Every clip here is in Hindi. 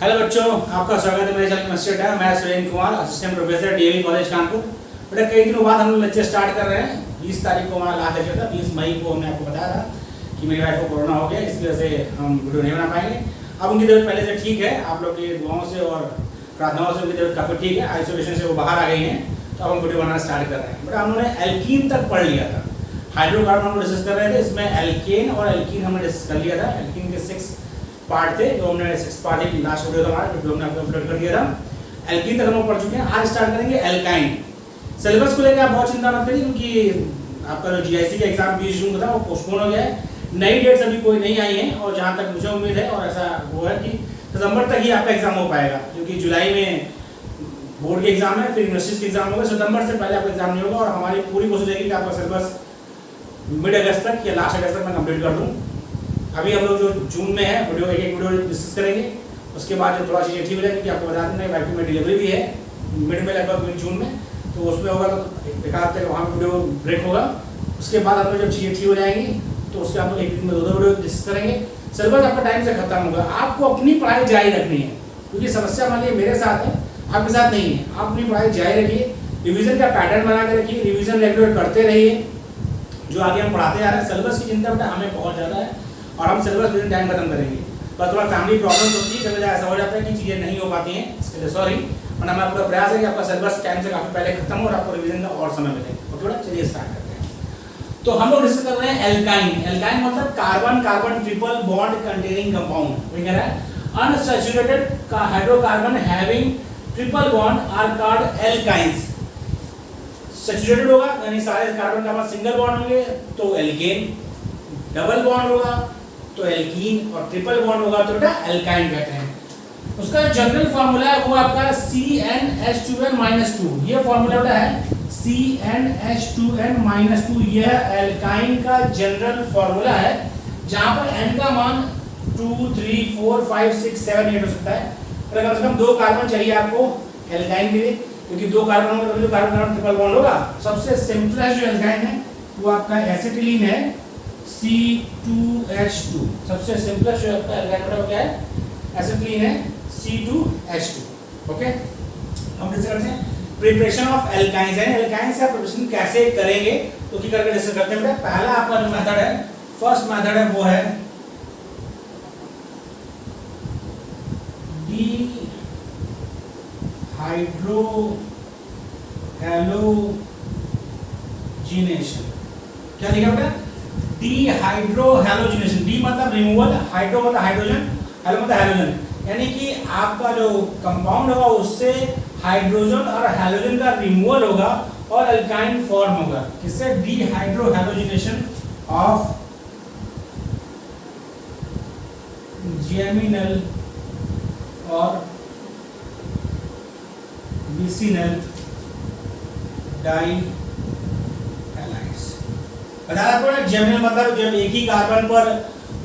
हेलो बच्चों, आपका स्वागत है मेरे चैनल मस्टर्ड है। मैं Surendra Kumar, assistant professor DAV college Kanpur. बेटा कई दिनों बाद हम लोग लेक्चर स्टार्ट कर रहे हैं। 20 तारीख को हमारा लास्ट लेक्चर था। 20 मई को हमने आपको बताया था कि मेरी वाइफ को कोरोना हो गया, इसकी वजह से हम वीडियो नहीं बना पाएंगे। अब उनकी तबीयत पहले से ठीक है, आप लोग की दुआओं से और प्रार्थनाओं से उनकी तबीयत काफ़ी ठीक है। आइसोलेशन से वो बाहर आ गई हैं, तो अब हम वीडियो बनाना स्टार्ट कर रहे हैं। बेटा हम लोगों ने एल्कीन तक पढ़ लिया था, हाइड्रोकार्बन हम डिस्कस कर रहे थे। इसमें एल्केन और एल्कीन हमने डिस्कस कर लिया था। एल्कीन के 6 पार्ट थे, जो हमने 6 पार्ट ही लास्ट वीडियो था हमारा, जो हमने आपको अपलोड कर दिया था। एल्कीन तक हम लोग पढ़ चुके हैं। आज स्टार्ट करेंगे एल्काइन। सिलेबस को लेकर आप बहुत चिंता मत करिए, क्योंकि आपका जो जीआईसी का एग्जाम 20 जून को था वो पोस्टपोन हो गया है। नई डेट्स अभी कोई नहीं आई है, और जहाँ तक मुझे उम्मीद है और ऐसा वो है कि सितंबर तक ही आपका एग्जाम हो पाएगा, क्योंकि जुलाई में बोर्ड के एग्जाम है, फिर यूनिवर्सिटी के एग्जाम होगा। सितंबर से पहले आपका एग्जाम नहीं होगा, और हमारी पूरी कोशिश रहेगी कि आपका सिलेबस मिड अगस्त तक या लास्ट अगस्त तक मैं कंप्लीट कर दूँ। अभी हम लोग जो जून में है वीडियो एक वीडियो डिस्कस करेंगे, उसके बाद जब थोड़ा चीज़ें ठीक हो जाएगी, आपको बता दें वाइफ में डिलीवरी भी है मिड में, लगभग मिड जून में, तो उसमें होगा तो एक हफ्ते का वहाँ वीडियो ब्रेक होगा। उसके बाद हम लोग जब चीज़ें ठीक हो जाएंगी तो उसके हम लोग एक दिन में 2 वीडियो डिस्कस करेंगे। सिलेबस आपका टाइम से खत्म होगा। आपको अपनी पढ़ाई जारी रखनी है, क्योंकि समस्या मान लीजिए मेरे साथ है, आपके साथ नहीं है। आप अपनी पढ़ाई जारी रखिए, रिविजन का पैटर्न बना के रखिए, रिविजन रेगुलर करते रहिए। जो आगे हम पढ़ाते जा रहे हैं, सिलेबस की चिंता बेटा हमें बहुत ज़्यादा है, और हम सिलेबस विद इन टाइम खत्म करेंगे। बस थोड़ा फैमिली प्रॉब्लम्स होती है, कभी ऐसा हो जाता है कि चीज़ें नहीं हो पाती हैं, इसके लिए सॉरी। वरना हमारा पूरा प्रयास है कि आपका सिलेबस टाइम से काफ़ी पहले खत्म हो और आपको रिवीजन का और समय मिले। ओके बेटा, चलिए स्टार्ट करते हैं। तो हम लोग डिस्कस कर रहे हैं एल्काइन। एल्काइन मतलब carbon carbon triple bond containing compound. वही कह रहा है अनसैचुरेटेड का hydrocarbon having triple bond are called alkynes. Saturated होगा यानी सारे कार्बन कार्बन सिंगल बॉन्ड होंगे तो एल्केन, डबल बॉन्ड होगा तो एल्कीन, और ट्रिपल बॉन्ड होगा तो बेटा एल्काइन कहते हैं। उसका जनरल फार्मूला है वो आपका CnH2n-2। ये फार्मूला बेटा है CnH2n-2। यह एल्काइन का जनरल फार्मूला है, जहां पर n का मान 2, 3, 4, 5, 6, 7, 8 हो सकता है। अगर कम से कम 2 कार्बन चाहिए आपको एल्काइन के लिए, क्योंकि 2 कार्बन होंगे तभी तो कार्बन कार्बन ट्रिपल बॉन्ड होगा। सबसे सिंपलेस्ट जो एल्काइन है वो आपका एसिटिलीन है, C2H2। सबसे सिंपलेस्ट जो आपका एल्काइन क्या है, एसिटिलीन है, C2H2। ओके, हम डिस्कस करते हैं प्रिपरेशन ऑफ एल्काइंस। है एल्काइंस का प्रिपरेशन कैसे करेंगे तो की करके डिस्कस करते हैं बेटा। पहला आपका जो मेथड है, फर्स्ट मेथड है, वो है डिहाइड्रोहैलोजिनेशन। क्या लिखा बेटा, डिहाइड्रोहैलोजिनेशन। डी मतलब रिमूवल, हाइड्रो मतलब हाइड्रोजन, हैलो मतलब हैलोजन। यानी कि आपका जो कंपाउंड होगा उससे हाइड्रोजन और हैलोजन का रिमूवल होगा और अल्काइन फॉर्म होगा। किससे? डिहाइड्रोहैलोजिनेशन ऑफ जेमिनल और विसिनल डाइहैलाइड्स। बताया आपको जेमिनल मतलब जब एक ही कार्बन पर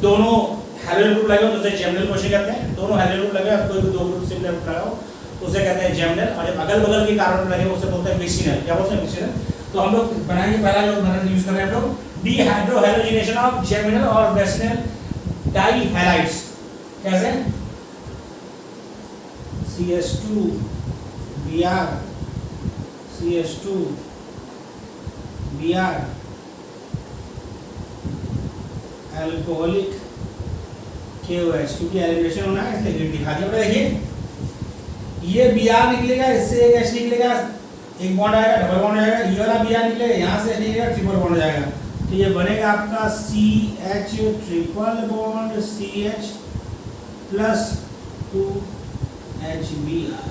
दोनों हैलोजन ग्रुप लगे हो तो उसे जेमिनल क्वेश्चन कहते हैं। दोनों हैलोजन ग्रुप लगे, कोई भी 2 ग्रुप से ग्रुप लगा हो तो उसे कहते हैं जेमिनल। और जब अगल बगल के कार्बन लगे उसे बोलते हैं विसिनल। क्या बोलते हैं? विसिनल। तो हम लोग बनाएंगे पहला जो मेथड यूज कर रहे हैं हम लोग, डिहाइड्रोहैलोजिनेशन ऑफ जेमिनल और विसिनल डाइहैलाइड्स। कैसे? CH2 Br CH2 Br alcoholic KOH, क्योंकि एलिमिनेशन होना है इसलिए ग्रीन दिखा दिया। देखिए ये Br निकलेगा, इससे एक H निकलेगा, एक बॉन्ड आएगा, डबल बॉन्ड हो जाएगा। ये वाला Br निकलेगा, यहाँ से निकलेगा, ट्रिपल बॉन्ड हो जाएगा। तो ये बनेगा आपका CH triple bond CH plus 2HBr।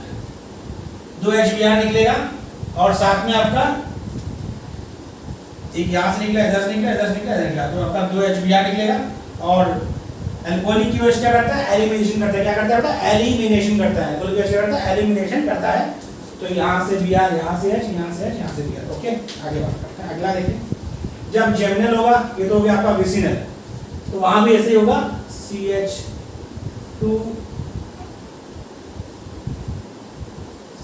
2HBr निकलेगा, और साथ में आपका एक यहाँ से निकला, इधर से निकला, इधर से निकला, इधर निकला, तो आपका 2HBr निकलेगा। और अल्कोहलिक KOH क्या करता है? एलिमिनेशन करता है। क्या करता है बेटा? एलिमिनेशन करता है। अल्कोहलिक KOH क्या करता है? एलिमिनेशन करता है। तो यहाँ से Br, यहाँ से H, यहाँ से H, यहाँ से Br। ओके, आगे बात करते हैं। अगला देखिए, जब जेमिनल होगा ये तो हो गया आपका विसिनल, तो वहां भी ऐसे ही होगा CH2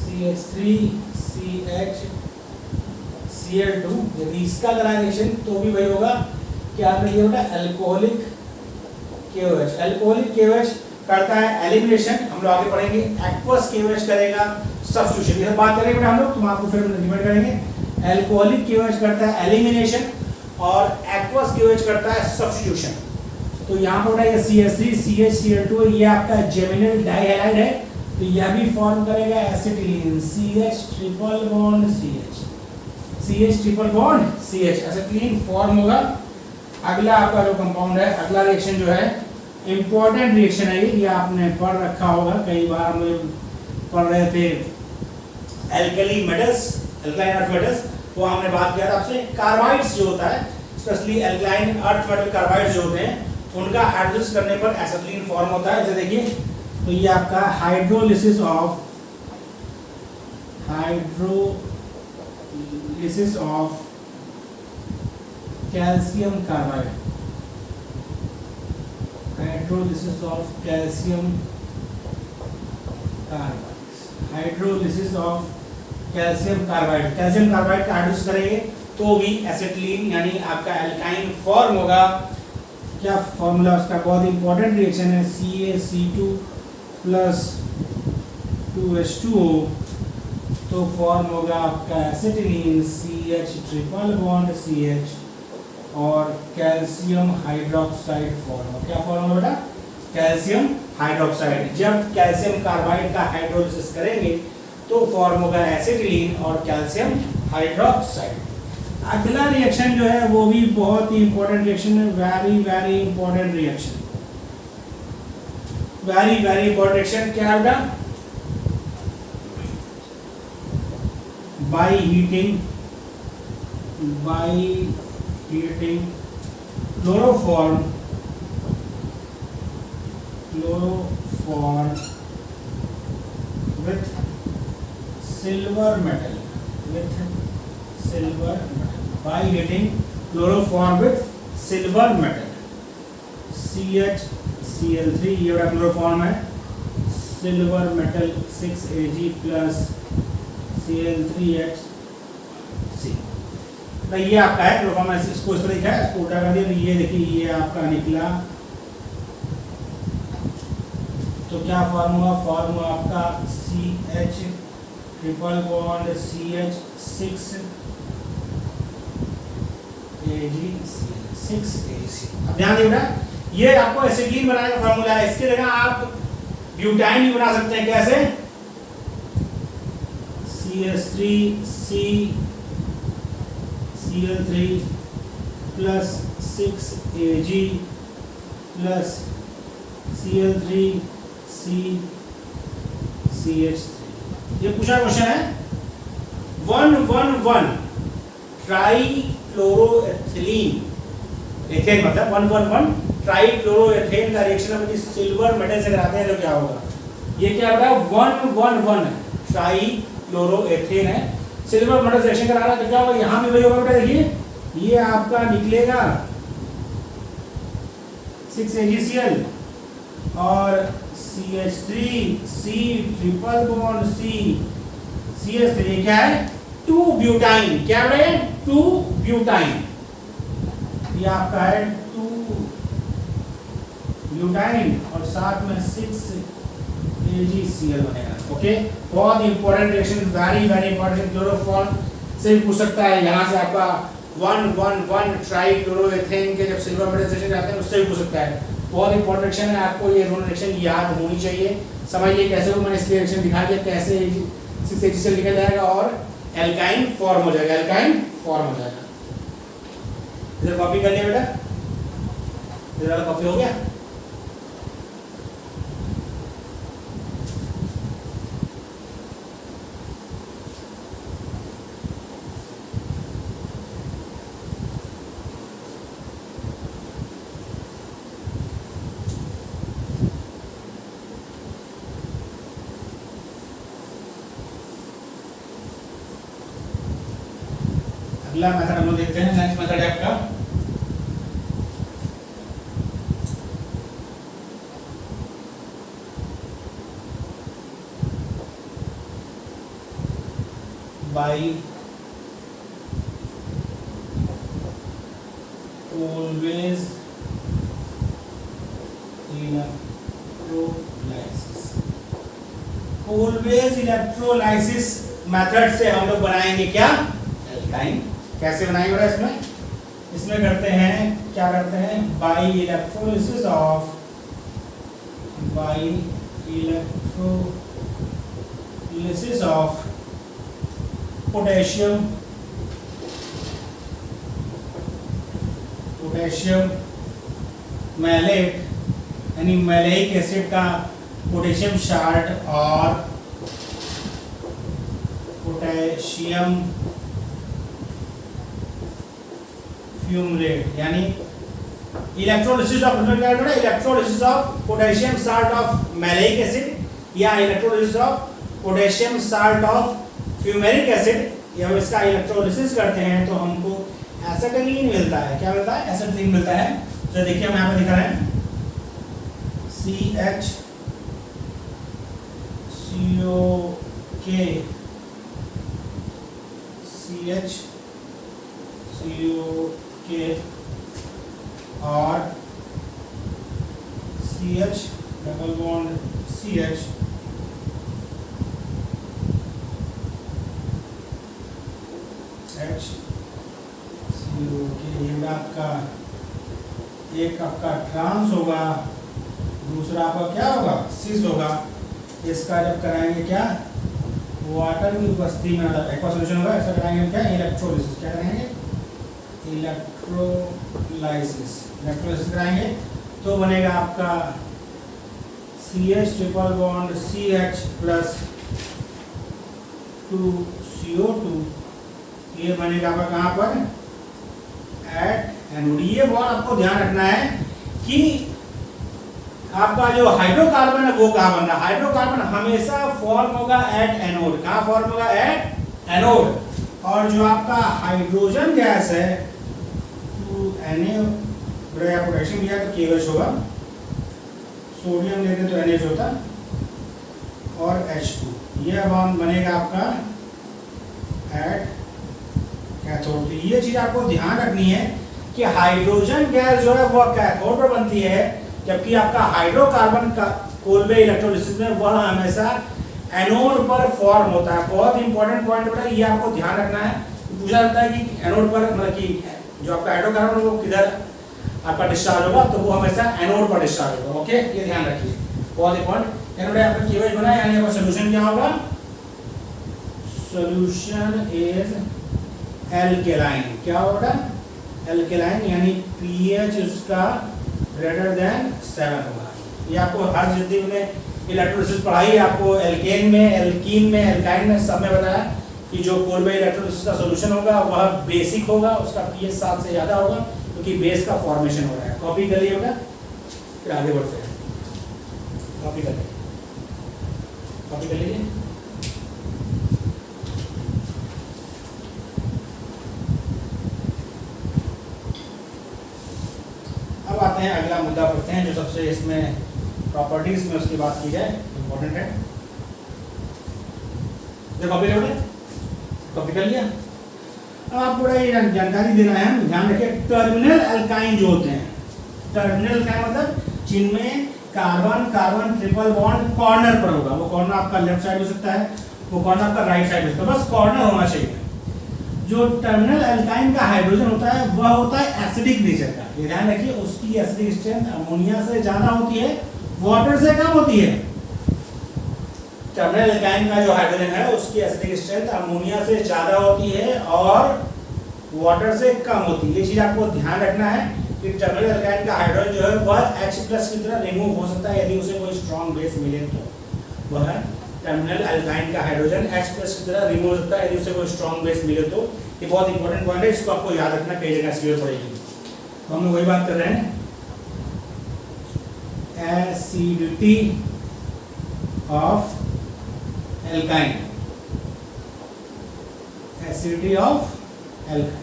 CH3 CH Cl2। यदि इसका कलाइजेशन तो भी वही होगा, क्या आपने ये होगा अल्कोहलिक KOH। अल्कोहलिक KOH करता है एलिमिनेशन, हम लोग आगे पढ़ेंगे। एक्वस केवेज करेगा सब्स्टिट्यूशन, ये बात करेंगे बेटा हम लोग, तुम आपको फिर डिवाइड करेंगे। एल्कोहलिक केवेज करता है एलिमिनेशन और एक्वस केवेज करता है सब्स्टिट्यूशन। तो यहाँ पर ये CH3 CHCl2 ये आपका जेमिनल डाइहैलाइड है, तो यह भी फॉर्म करेगा acetylene CH triple bond CH triple bond CH, acetylene form होगा। अगला आपका जो कंपाउंड है, अगला रिएक्शन जो है इंपॉर्टेंट रिएक्शन है, ये आपने पढ़ रखा होगा, कई बार हम लोग पढ़ रहे थे alkali metals, alkaline earth metals, वो हमने बात किया था आपसे। कार्बाइड्स जो होता है, specially alkaline earth metal carbides जो होते हैं, उनका हाइड्रोलिसिस करने पर एसिटिलीन फॉर्म होता है। जैसे देखिए, तो ये आपका hydrolysis of calcium carbide, hydrolysis of calcium carbide का हाइड्रोलिसिस करेंगे तो भी एसिटिलीन यानी आपका एल्काइन फॉर्म होगा। क्या फॉर्मूला उसका, बहुत इंपॉर्टेंट रिएक्शन है, CaC2 प्लस 2H2O, तो फॉर्म होगा आपका acetylene CH triple bond CH और कैल्शियम हाइड्रोक्साइड फॉर्म होगा। क्या फॉर्म होगा बेटा? Calcium hydroxide. जब कैल्शियम कार्बाइड का हाइड्रोलिसिस करेंगे तो फॉर्म होगा एसिटिलीन और कैल्शियम हाइड्रोक्साइड। अगला रिएक्शन जो है वो भी बहुत ही इंपॉर्टेंट रिएक्शन है, very important reaction, very important reaction. क्या है बेटा? By heating chloroform with silver metal, by heating chloroform with silver metal, CHCl3 ये वाला क्लोरोफॉर्म है, silver metal 6Ag plus Cl3Hc। तो ये आपका है क्लोरोफॉर्म, इसको इस तरह लिखा है, इसको उल्टा कर दिया, ये देखिए ये आपका निकला। तो क्या फॉर्म हुआ? फॉर्म हुआ आपका CH triple bond CH 6AgCl। अब ध्यान देना, ये आपको एसिटिलीन बनाने का फॉर्मूला है, इसके जगह आप ब्यूटाइन भी बना सकते हैं। कैसे? CH3CCl3 plus 6Ag plus Cl3CCH3। ये पूछा क्वेश्चन है 111 ट्राइक्लोरोएथिलीन, एथेन मतलब 111 ट्राइक्लोरोएथेन का रिएक्शन हम यदि सिल्वर मेटल से कराते हैं तो क्या होगा? ये क्या होगा? 111 ट्राइक्लोरोएथेन है, सिल्वर मेटल से रिएक्शन करा रहा है तो क्या होगा? यहाँ भी वही होगा बेटा, देखिए ये आपका निकलेगा 6AgCl और CH3C triple bond C CH3, क्या है? 2 ब्यूटाइन। क्या है? 2 ब्यूटाइन, ये आपका है 2 ब्यूटाइन और साथ में 6AgCl बनेगा। ओके, बहुत important reaction, very important. Chloroform से भी पूछ सकता है, यहाँ से आपका 111 ट्राइक्लोरोएथेन के जब सिल्वर मेटल से रिएक्शन करते हैं उससे भी पूछ सकता है। बहुत इंपॉर्टेंट रिएक्शन है, आपको ये दोनों रिएक्शन याद होनी चाहिए। समझिए कैसे वो मैंने इसलिए रिएक्शन दिखा दिया, कैसे 6AgCl निकल जाएगा और एल्काइन फॉर्म हो जाएगा, इधर कॉपी कर लिया बेटा, इधर वाला कॉपी हो गया। अगला मेथड हम लोग देखते हैं, नेक्स्ट मेथड है आपका by always in electrolysis. Kolbe's electrolysis method से हम लोग बनाएंगे क्या, एल्काइन। कैसे बनाएंगे इसमें, इसमें करते हैं क्या करते हैं, by electrolysis of potassium malate यानी मैलेइक एसिड का पोटेशियम शार्ट और पोटेशियम फ्यूमरेट, यानी electrolysis of potassium salt of maleic acid या electrolysis of potassium salt of fumaric acid, जब इसका इलेक्ट्रोलिसिस करते हैं तो हमको एसिटिलीन मिलता है। क्या मिलता है, एसिटिलीन मिलता है। तो देखिए हम यहाँ पे दिखा रहे हैं CH और CH डबल बॉन्ड CH ये आपका एक आपका ट्रांस होगा, दूसरा आपका क्या होगा, सिस होगा। इसका जब कराएंगे क्या, वाटर की उपस्थिति में एक्वा सॉल्यूशन होगा, ऐसा कराएंगे क्या, इलेक्ट्रोलिसिस। क्या करेंगे, इलेक्ट्रोलाइसिस कराएंगे तो बनेगा आपका CH triple bond CH plus 2CO2। ये बनेगा आपका कहाँ पर, एट एनोड। ये बहुत आपको ध्यान रखना है कि आपका जो हाइड्रोकार्बन है वो कहाँ बन रहा है। हाइड्रोकार्बन हमेशा फॉर्म होगा एट एनोड। कहाँ फॉर्म होगा, एट एनोड। और जो आपका हाइड्रोजन गैस है 2Na पोटेशियम दिया तो KOH होगा, सोडियम लेते तो NH होता और H2। ये बॉन्ड बनेगा आपका एट कैथोड। ये चीज आपको ध्यान रखनी है कि हाइड्रोजन गैस जो है वह कैथोड पर बनती है, जबकि आपका हाइड्रोकार्बन का कोलवे इलेक्ट्रोलिसिस में वह हमेशा एनोड पर फॉर्म होता है। बहुत इंपॉर्टेंट पॉइंट बेटा, ये आपको ध्यान रखना है। पूछा जाता है कि एनोड पर मतलब कि जो आपका हाइड्रोकार्बन वो किधर आपका डिस्चार्ज होगा, तो वो हमेशा एनोड पर डिस्चार्ज होगा। ओके, ये ध्यान रखिए, बहुत इंपॉर्टेंट। एनोड आपका KOH बना, यानी आपका सोल्यूशन क्या होगा, सोल्यूशन इज एल्केलाइन। क्या होगा, एल्केलाइन, यानी pH उसका ग्रेटर देन 7 होगा। ये आपको हर जितनी में इलेक्ट्रोलिसिस पढ़ाई आपको एल्केन में, एल्कीन में, एल्काइन में सब में बताया कि जो कोलवे इलेक्ट्रोलिसिस का सॉल्यूशन होगा वह बेसिक होगा, उसका pH 7 से ज़्यादा होगा क्योंकि बेस का फॉर्मेशन हो रहा है। कॉपी कर लिएगा, फिर आगे बढ़ते हैं। कॉपी कर लीजिए, कॉपी कर लीजिए। अब आते हैं अगला मुद्दा पढ़ते हैं, जो सबसे इसमें प्रॉपर्टीज में उसकी बात की जाए, इंपॉर्टेंट है। जो कॉपी लोगे, कॉपी कर लिया। अब आप पूरा ये जानकारी देना है, ध्यान रखिए। टर्मिनल अल्काइन जो होते हैं, टर्मिनल अल्काइन मतलब जिनमें carbon carbon triple bond corner पर होगा। वो कॉर्नर आपका लेफ्ट साइड हो सकता है, वो कॉर्नर आपका राइट साइड हो सकता है, बस कॉर्नर होना चाहिए। जो टर्मिनल अल्काइन का हाइड्रोजन होता है वह होता है एसिडिक नेचर का। ये ध्यान रखिए, उसकी एसिडिक स्ट्रेंथ अमोनिया से ज्यादा होती है, वाटर से कम होती है। टर्मिनल अल्काइन का जो हाइड्रोजन है उसकी एसिडिक स्ट्रेंथ अमोनिया से ज्यादा होती है और वाटर से कम होती है। ये चीज आपको ध्यान रखना है कि टर्मिनल अल्काइन का हाइड्रोजन जो है वह H+ की तरह रिमूव हो सकता है यदि उसे कोई स्ट्रॉन्ग बेस मिले तो। वह टर्मिनल अल्काइन का हाइड्रोजन H+ की तरह रिमूव हो सकता है यदि उसे कोई स्ट्रॉन्ग बेस मिले तो। ये बहुत इंपॉर्टेंट पॉइंट है, इसको आपको याद रखना, कई जगह इसलिए पड़ेगी। तो हम लोग वही बात कर रहे हैं, acidity of alkyne, acidity of alkyne.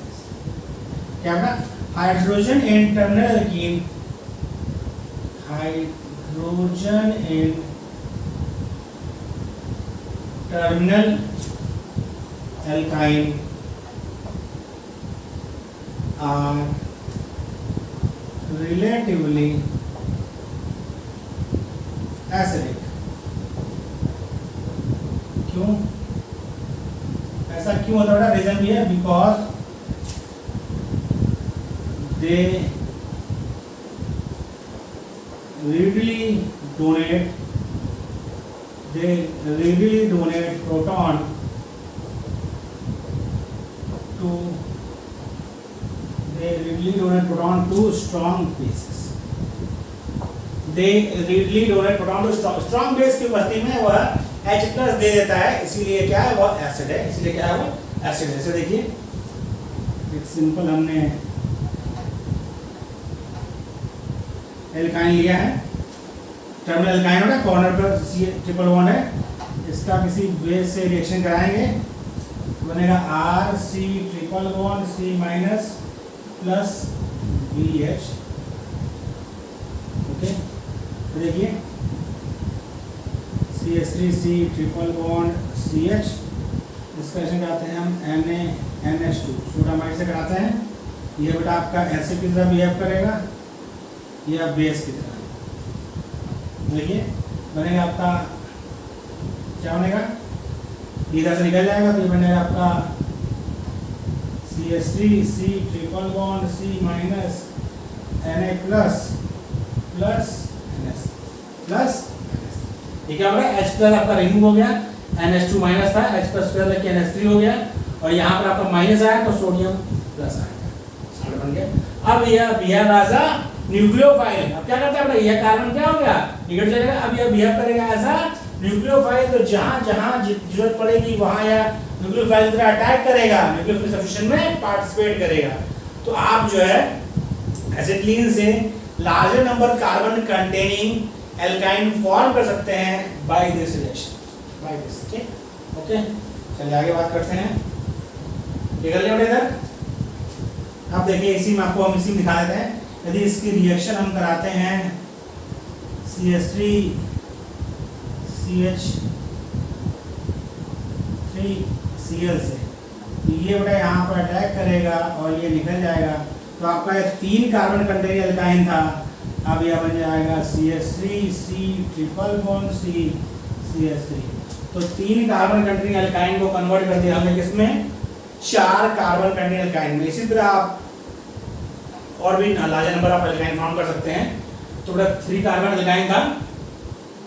क्या ना, hydrogen in terminal alkene, hydrogen in terminal alkyne are relatively acidic. क्यों ऐसा क्यों होता है? रीजन भी है, because they readily donate proton to strong bases. Strong base की उपस्थिति में वह H+ दे देता है, इसीलिए क्या है? वो एसिड है। इसीलिए क्या है? वो एसिड है। जैसे देखिए एक सिंपल हमने एल्काइन लिया है, टर्मिनल एल्काइन होगा, कॉर्नर पर C ट्रिपल बॉन्ड है, इसका किसी बेस से रिएक्शन कराएंगे, बनेगा RC triple bond C minus plus BH। Okay, तो देखिए CH3C ट्रिपल बॉन्ड CH, इसका रिएक्शन कराते हैं हम NaNH2 सोडामाइड से कराते हैं। ये बेटा आपका एसिड की तरह बिहेव करेगा या बेस की तरह। देखिए बनेगा आपका क्या बनेगा? इधर से निकल जाएगा तो ये बनेगा आपका CH3C triple bond C minus Na plus plus NS plus. ये क्या हो गया? H+ आपका रिमूव हो गया, NH2 माइनस था, H+ लेके NH3 हो गया, और यहाँ पर आपका माइनस आया तो सोडियम प्लस आएगा, साल्ट बन गया। अब यह बिहेव एज अ न्यूक्लियोफाइल। अब क्या करता है बेटा? यह कार्बन क्या हो गया? निकल जाएगा। अब यह बिहेव करेगा ऐसा न्यूक्लियोफाइल, तो जहां जहां जरूरत पड़ेगी वहां या न्यूक्लियोफाइल की तरह अटैक करेगा, न्यूक्लियोफिलिक सब्स्टिट्यूशन में पार्टिसिपेट करेगा। तो आप जो है एसिटिलीन से larger number carbon containing alkyne form कर सकते हैं by this reaction, by this. ठीक, ओके, चलिए आगे बात करते हैं। निकल लिया इधर। आप देखिए इसी में आपको हम इसी में दिखा देते हैं। यदि इसकी रिएक्शन हम कराते हैं CH3CH3Cl से, तो ये बेटा यहाँ पर अटैक करेगा और ये निकल जाएगा। तो आपका ये 3 कार्बन कंटेनिंग एल्काइन था, अब यह बन जाएगा CH3C triple bond C CH3। तो 3 कार्बन कंटेनिंग एल्काइन को कन्वर्ट कर दिया हमने किसमें? 4 कार्बन कंटेनिंग एल्काइन में। इसी तरह आप और भी larger number of alkyne form कर सकते हैं। तो बेटा 3 कार्बन एल्काइन था,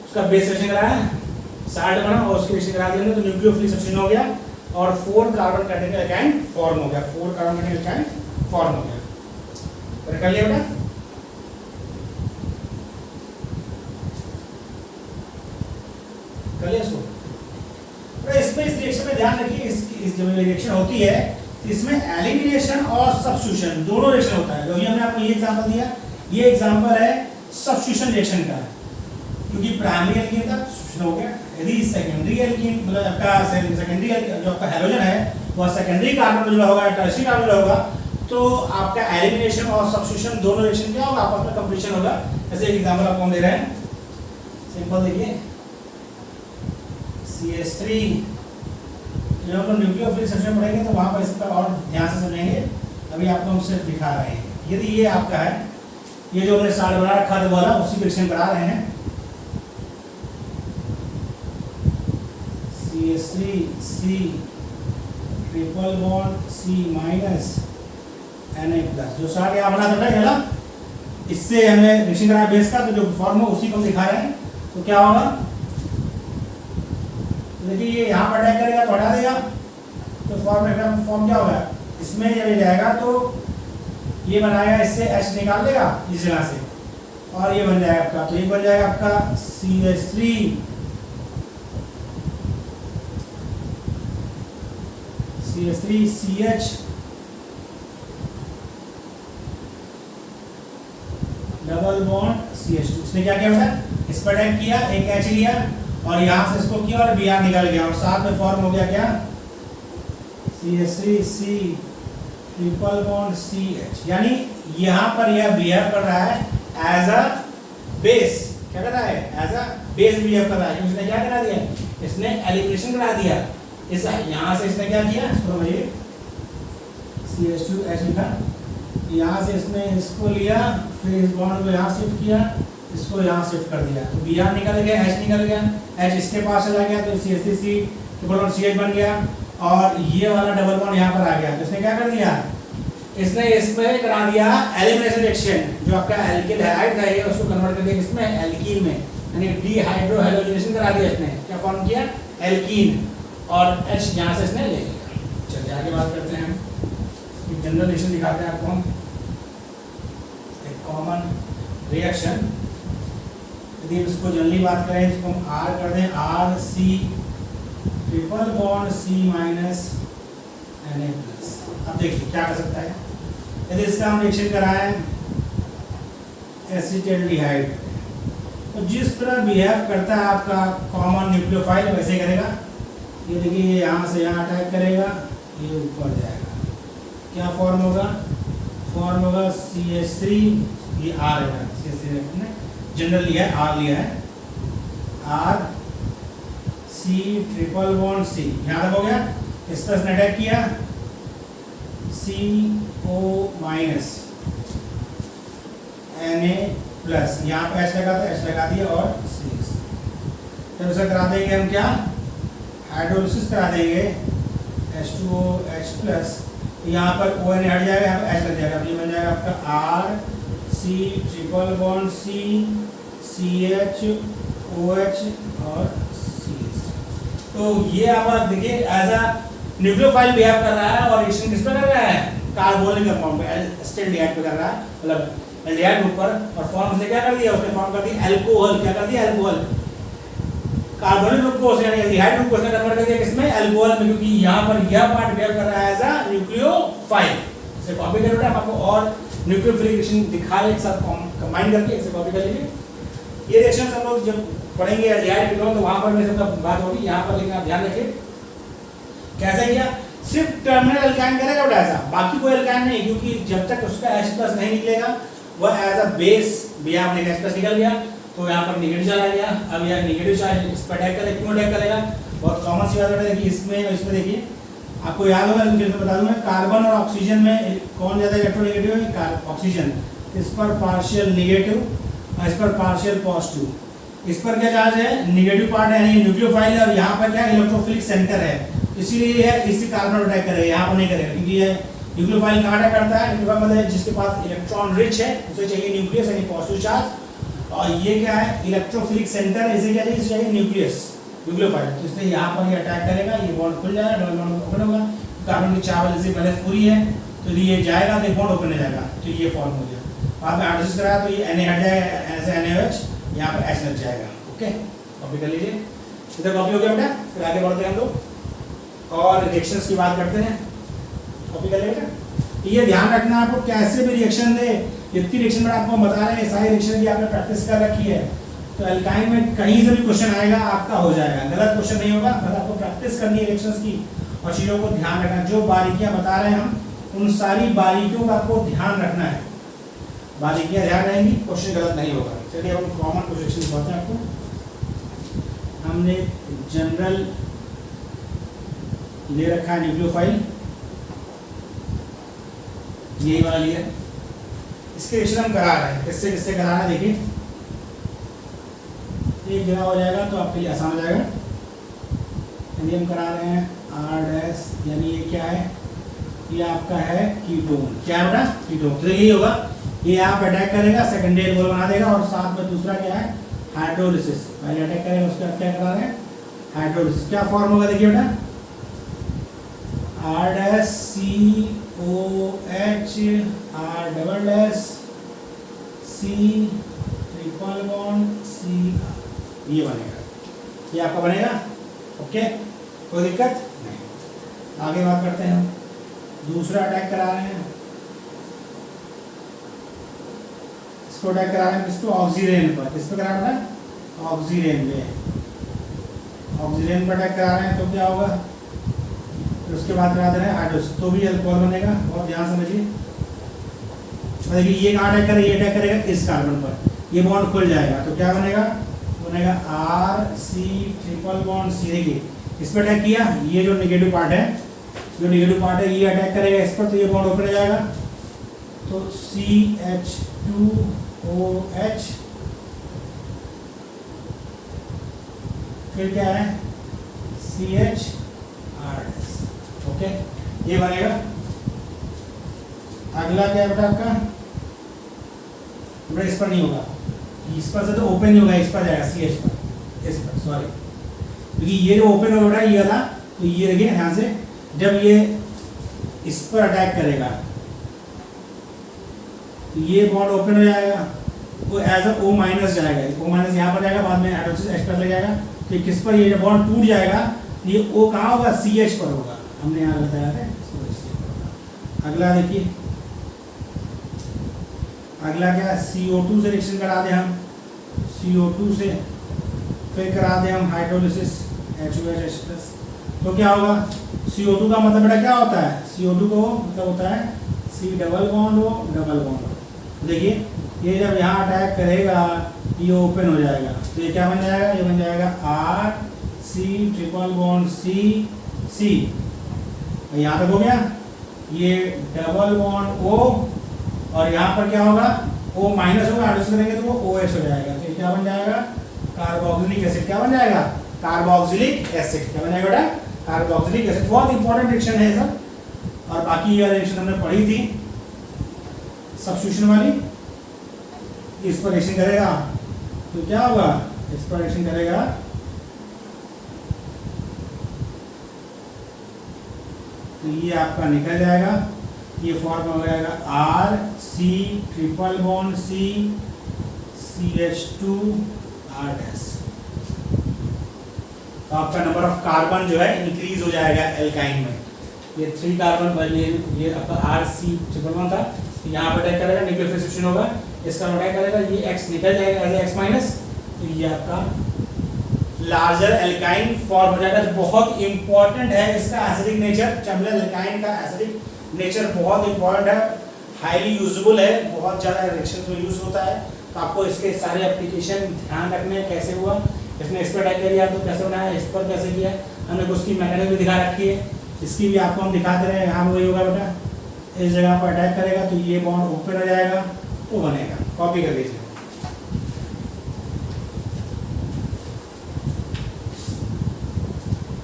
उसका बेस रिएक्शन कराया, साल्ट बना और उसकी रिएक्शन करा दिया तो न्यूक्लियोफिलिक सब्स्टिट्यूशन हो गया और 4 कार्बन कंटेनिंग एल्काइन फॉर्म हो गया, 4 कार्बन कंटेनिंग एल्काइन फॉर्म हो गया। फिर कर लिया बेटा। कर लिया इसको। इसमें इस रिएक्शन में ध्यान रखिए, इस जब रिएक्शन होती है इसमें एलिमिनेशन और सब्स्टिट्यूशन दोनों रिएक्शन होता है। अभी हमने आपको ये एग्जांपल दिया, ये एग्जांपल है सब्स्टिट्यूशन रिएक्शन का, क्योंकि प्राइमरी एल्कीन का सब्स्टिट्यूशन हो गया। यदि सेकेंडरी एल्कीन मतलब आपका सेकेंडरी जो आपका हैलोजन है वह सेकेंडरी कार्बन जुड़ा होगा, टर्शियरी कार्बन जुड़ा होगा, तो आपका एलिमिनेशन और सब्स्टिट्यूशन दोनों रिएक्शन क्या होगा? आपस में कंपटीशन होगा। जैसे एक एग्जांपल आपको हम दे रहे हैं, सिंपल देखिए CH3 जब हम न्यूक्लियोफिलिक सब्स्टिट्यूशन पढ़ेंगे तो वहां पर इसका और ध्यान से समझेंगे। अभी आपको हम सिर्फ दिखा रहे हैं। यदि ये आपका है, ये जो हमने साल्ट बना रखा था वाला, उसी को रिएक्शन करा रहे हैं। CH3C triple bond C minus Na plus, जो साल्ट यहाँ बना था ना, इससे हमें रिएक्शन कराया बेस का, तो जो फॉर्म हो उसी को हम दिखा रहे हैं। तो क्या होगा? देखिए ये यहाँ पर अटैक करेगा तो हटा देगा, तो फॉर्म क्या होगा? इसमें जब जाएगा तो ये बनाएगा, इससे H निकाल देगा इस जगह से और ये बन जाएगा आपका, तो ये बन जाएगा आपका CH3CH डबल बॉन्ड CH2। इसने क्या किया बेटा? इस पर अटैक किया, एक H लिया और यहाँ से इसको किया और Br निकल गया और साथ में फॉर्म हो गया क्या? CH3C triple bond CH। यानी यहाँ पर यह बिहेव कर रहा है एज अ बेस। क्या कर रहा है? एज अ बेस बिहेव कर रहा है। इसने क्या करा दिया? इसने एलिमिनेशन करा दिया। इस यहाँ से इसने क्या किया? इसको समझिए, CH2H लिखा, यहाँ से इसने इसको लिया, फिर इस बॉन्ड को यहाँ शिफ्ट किया, इसको यहाँ शिफ्ट कर दिया तो Br निकल गया, H निकल गया, H इसके पास चला गया तो CH3 ट्रिपल बॉन्ड CH बन गया और ये वाला डबल बॉन्ड यहाँ पर आ गया। तो इसने क्या कर दिया, इसने इसमें करा दिया एलिमिनेशन रिएक्शन, जो आपका एल्किल हैलाइड था ये उसको कन्वर्ट कर दिया इसमें एल्कीन में, यानी डीहाइड्रोहैलोजिनेशन करा दिया इसने। क्या फॉर्म किया, एल्कीन, और H यहाँ से इसने ले लिया। चलिए आगे बात करते हैं हम, जनरल रिएक्शन दिखाते हैं आपको हम, एक कॉमन रिएक्शन। यदि इसको जनरली बात करें इसको हम R कर दें, R C triple bond C minus Na plus. अब देखिए क्या कर सकता है, यदि इसका हम रिएक्शन कराएं एसिटाल्डिहाइड, तो जिस तरह बिहेव करता है आपका कॉमन न्यूक्लियोफाइल वैसे करेगा। ये देखिए यहाँ से यहाँ अटैक करेगा, ये ऊपर जाएगा, क्या फॉर्म होगा, फॉर्म होगा CH3, ये R है, CH3 ने जनरल लिया है, R लिया है, R C triple bond C, यहाँ तक हो गया। इस पर इसने अटैक किया CO माइनस Na प्लस, यहाँ पे H लगा था, H लगा दिया और C। तब उसे करा देंगे हम क्या, हाइड्रोलिसिस करा देंगे H2O H प्लस, यहाँ पर O N हट जाएगा, यहाँ पर H लग जाएगा, ये बन जाएगा आपका R C triple bond C CH OH और CH। तो ये आप देखिए एज अ न्यूक्लियोफाइल बिहेव कर रहा है और रिएक्शन किस पे कर रहा है, कार्बोनिक कंपाउंड पे, एसिटाल्डिहाइड पे कर रहा है, मतलब एल्डिहाइड ऊपर, और फॉर्म से क्या कर दिया उसने, फॉर्म कर दिया अल्कोहल। क्या कर दिया, अल्कोहल, कार्बोनिक ग्रुप को उसने एल्डिहाइड ग्रुप को उसने कन्वर्ट कर दिया किसमें, अल्कोहल में, क्योंकि यहाँ पर यह पार्ट बिहेव कर रहा है एज अ न्यूक्लियोफाइल। इसे कॉपी कर लो, आपको और न्यूक्लियोफिलिक रिएक्शन दिखा एक साथ कंबाइन करके इसे कॉपी कर लीजिए। ये रिएक्शन हम लोग जब पढ़ेंगे एल्डिहाइड कीटोन तो वहां पर में सब बात होगी, यहाँ पर लेकिन आप ध्यान रखिए कैसे किया, सिर्फ टर्मिनल एल्काइन करेगा बेटा ऐसा, बाकी कोई एल्काइन नहीं, क्योंकि जब तक उसका H+ नहीं निकलेगा वह एज अ बेस बिहेव नहीं, H+ निकल गया तो यहाँ पर नेगेटिव चार्ज आ गया। अब यह नेगेटिव चार्ज इस पर अटैक करेगा, क्यों अटैक करेगा, बहुत कॉमन सी बात है कि इसमें देखिए आपको याद होगा, फिर से बता दूंगा, कार्बन और ऑक्सीजन में कौन ज्यादा इलेक्ट्रोनेगेटिव है, ऑक्सीजन। इस पर पार्शियल नेगेटिव और इस पर पार्शियल पॉजिटिव। इस पर क्या चार्ज है, नेगेटिव पार्ट है यानी न्यूक्लियोफाइल है, और यहाँ पर क्या इलेक्ट्रोफिलिक सेंटर है, इसीलिए यह इसी कार्बन पर अटैक करेगा, यहाँ पर नहीं करेगा, क्योंकि ये न्यूक्लियोफाइल कहाँ अटैक करता है, न्यूक्लियोफाइल मतलब जिसके पास इलेक्ट्रॉन रिच है उसे चाहिए न्यूक्लियस यानी पॉजिटिव चार्ज, और ये क्या है इलेक्ट्रोफिलिक सेंटर, इसे क्या चाहिए, इसे चाहिए न्यूक्लियस, न्यूक्लियोफाइल। तो इसलिए यहाँ पर ये अटैक करेगा, ये बॉन्ड खुल जाएगा, डबल बॉन्ड ओपन होगा, कार्बन की चावल इसे बैलेंस पूरी है तो ये जाएगा तो बॉन्ड ओपन हो जाएगा, तो ये फॉर्म हो गया। बाद में हाइड्रोलिसिस कराया तो ये Na हट जाएगा, ऐसे NaOH, यहाँ पर H लग जाएगा। ओके, कॉपी कर लीजिए, इधर कॉपी हो गया बेटा। फिर आगे बढ़ते हैं हम लोग और रिएक्शंस की बात करते हैं, कॉपी कर लेंगे। ये ध्यान रखना आपको कैसे भी रिएक्शन दे, जितनी रिएक्शन में आपको बता रहे हैं सारी रिएक्शन की आपने प्रैक्टिस कर रखी है, तो एल्काइन में कहीं से भी क्वेश्चन आएगा आपका हो जाएगा, गलत क्वेश्चन नहीं होगा। मतलब आपको प्रैक्टिस करनी है रिएक्शंस की और चीज़ों को ध्यान रखना, जो बारीकियां बता रहे हैं हम उन सारी बारीकियों का आपको ध्यान रखना है, बारीकियां ध्यान रहेंगी, क्वेश्चन गलत नहीं होगा। चलिए अब हम कॉमन क्वेश्चन बताते हैं आपको। हमने जनरल ले रखा है न्यूक्लियोफाइल, यही वाला लिया, इसके रिएक्शन हम करा रहे हैं, किससे किससे करा रहे हैं देखिए, एक जगह हो जाएगा तो आपके लिए आसान हो जाएगा। यदि हम करा रहे हैं R' यानी ये क्या है, ये आपका है कीटोन, क्या है बेटा, कीटोन। तो यही होगा, ये आप अटैक करेगा, सेकेंडरी एल्कोहल बना देगा, और साथ में दूसरा क्या है हाइड्रोलिसिस, पहले अटैक करेगा उसके बाद क्या करा रहे हैं हाइड्रोलिसिस। क्या फॉर्म होगा देखिए बेटा, R' COH R' C triple bond C, ये बनेगा, ये आपका बनेगा। ओके, कोई दिक्कत नहीं। आगे बात करते हैं हम, दूसरा अटैक करा रहे हैं, इसको अटैक करा रहे हैं किसको, ऑक्सीजन पर। किस पे करा रहे हैं, ऑक्सीजन पे, ऑक्सीजन पर अटैक करा रहे हैं तो क्या होगा, फिर उसके बाद करा दे रहे हैं हाइड्रोलिसिस, तो भी अल्कोहल बनेगा। बहुत ध्यान समझिए, देखिए ये कहाँ अटैक करेगा, ये अटैक करेगा इस कार्बन पर, ये बॉन्ड खुल जाएगा तो क्या बनेगा, बनेगा R C triple bond C। देखिए इस पर अटैक किया, ये जो नेगेटिव पार्ट है, जो नेगेटिव पार्ट है ये अटैक करेगा इस पर, तो ये बॉन्ड ओपन हो जाएगा, तो CH2OH फिर क्या है CH R। ओके, ये बनेगा। अगला क्या है बेटा आपका, बेटा इस पर नहीं होगा, इस पर से तो ओपन नहीं होगा, इस पर जाएगा CH पर, इस पर सॉरी, क्योंकि ये जो ओपन होगा ये वाला, तो ये देखिए यहाँ से जब ये इस पर अटैक करेगा तो ये बॉन्ड ओपन हो जाएगा, वो एज अ O माइनस जाएगा, O माइनस यहाँ पर जाएगा, बाद में हाइड्रोक्सिल H पर ले जाएगा, तो किस पर ये बॉन्ड टूट जाएगा, ये O कहाँ होगा, CH पर होगा, हमने यहाँ बताया था। अगला देखिए, अगला क्या है, CO2 से रिएक्शन करा दें हम, CO2 से फिर करा दें हम हाइड्रोलिसिस HOH+, तो क्या होगा, CO2 का मतलब बेटा क्या होता है, CO2 को मतलब होता है C double bond O double bond O। देखिए ये जब यहाँ अटैक करेगा ये ओपन हो जाएगा, तो ये क्या बन जाएगा, ये बन जाएगा R C triple bond C C, यहाँ तक हो गया, ये डबल बॉन्ड O, और यहाँ पर क्या होगा, O माइनस होगा, हाइड्रोक्सिल करेंगे तो वो OH हो जाएगा, तो ये क्या बन जाएगा, कार्बोक्सिलिक एसिड। क्या बन जाएगा, कार्बोक्सिलिक एसिड। क्या बन जाएगा बेटा, कार्बोक्सिलिक एसिड। बहुत इंपॉर्टेंट रिएक्शन है सब, और बाकी ये रिएक्शन हमने पढ़ी थी सब्स्टिट्यूशन वाली। इस पर रिएक्शन करेगा तो क्या होगा, इस पर रिएक्शन करेगा तो ये आपका निकल जाएगा, ये फॉर्म हो जाएगा R C triple bond C CH2 R dash. तो आपका नंबर ऑफ कार्बन जो है इंक्रीज हो जाएगा एल्काइन में। ये 3 कार्बन, ये आपका R C ट्रिपल बॉन्ड था, यहाँ पर अटैक करेगा, न्यूक्लियोफिलिक होगा, इसका अटैक करेगा, ये X निकल जाएगा एज X माइनस, तो ये आपका लार्जर एल्काइन फॉर्म हो जाएगा। तो बहुत इंपॉर्टेंट है इसका एसिडिक नेचर, टर्मिनल एल्काइन का एसिडिक नेचर बहुत इंपॉर्टेंट है, हाईली यूजेबल है, बहुत ज़्यादा रिएक्शंस में यूज होता है। तो आपको इसके सारे एप्लीकेशन ध्यान रखने हैं, कैसे हुआ, इसने इस पर अटैक किया तो कैसे बनाया, इस पर कैसे किया, हमने उसकी मैकेनिज्म भी दिखा रखी है, इसकी भी आपको हम दिखाते रहे। यहाँ वही होगा बेटा, इस जगह पर अटैक करेगा तो ये बॉन्ड ओपन हो जाएगा, तो बनेगा। कॉपी कर लीजिए,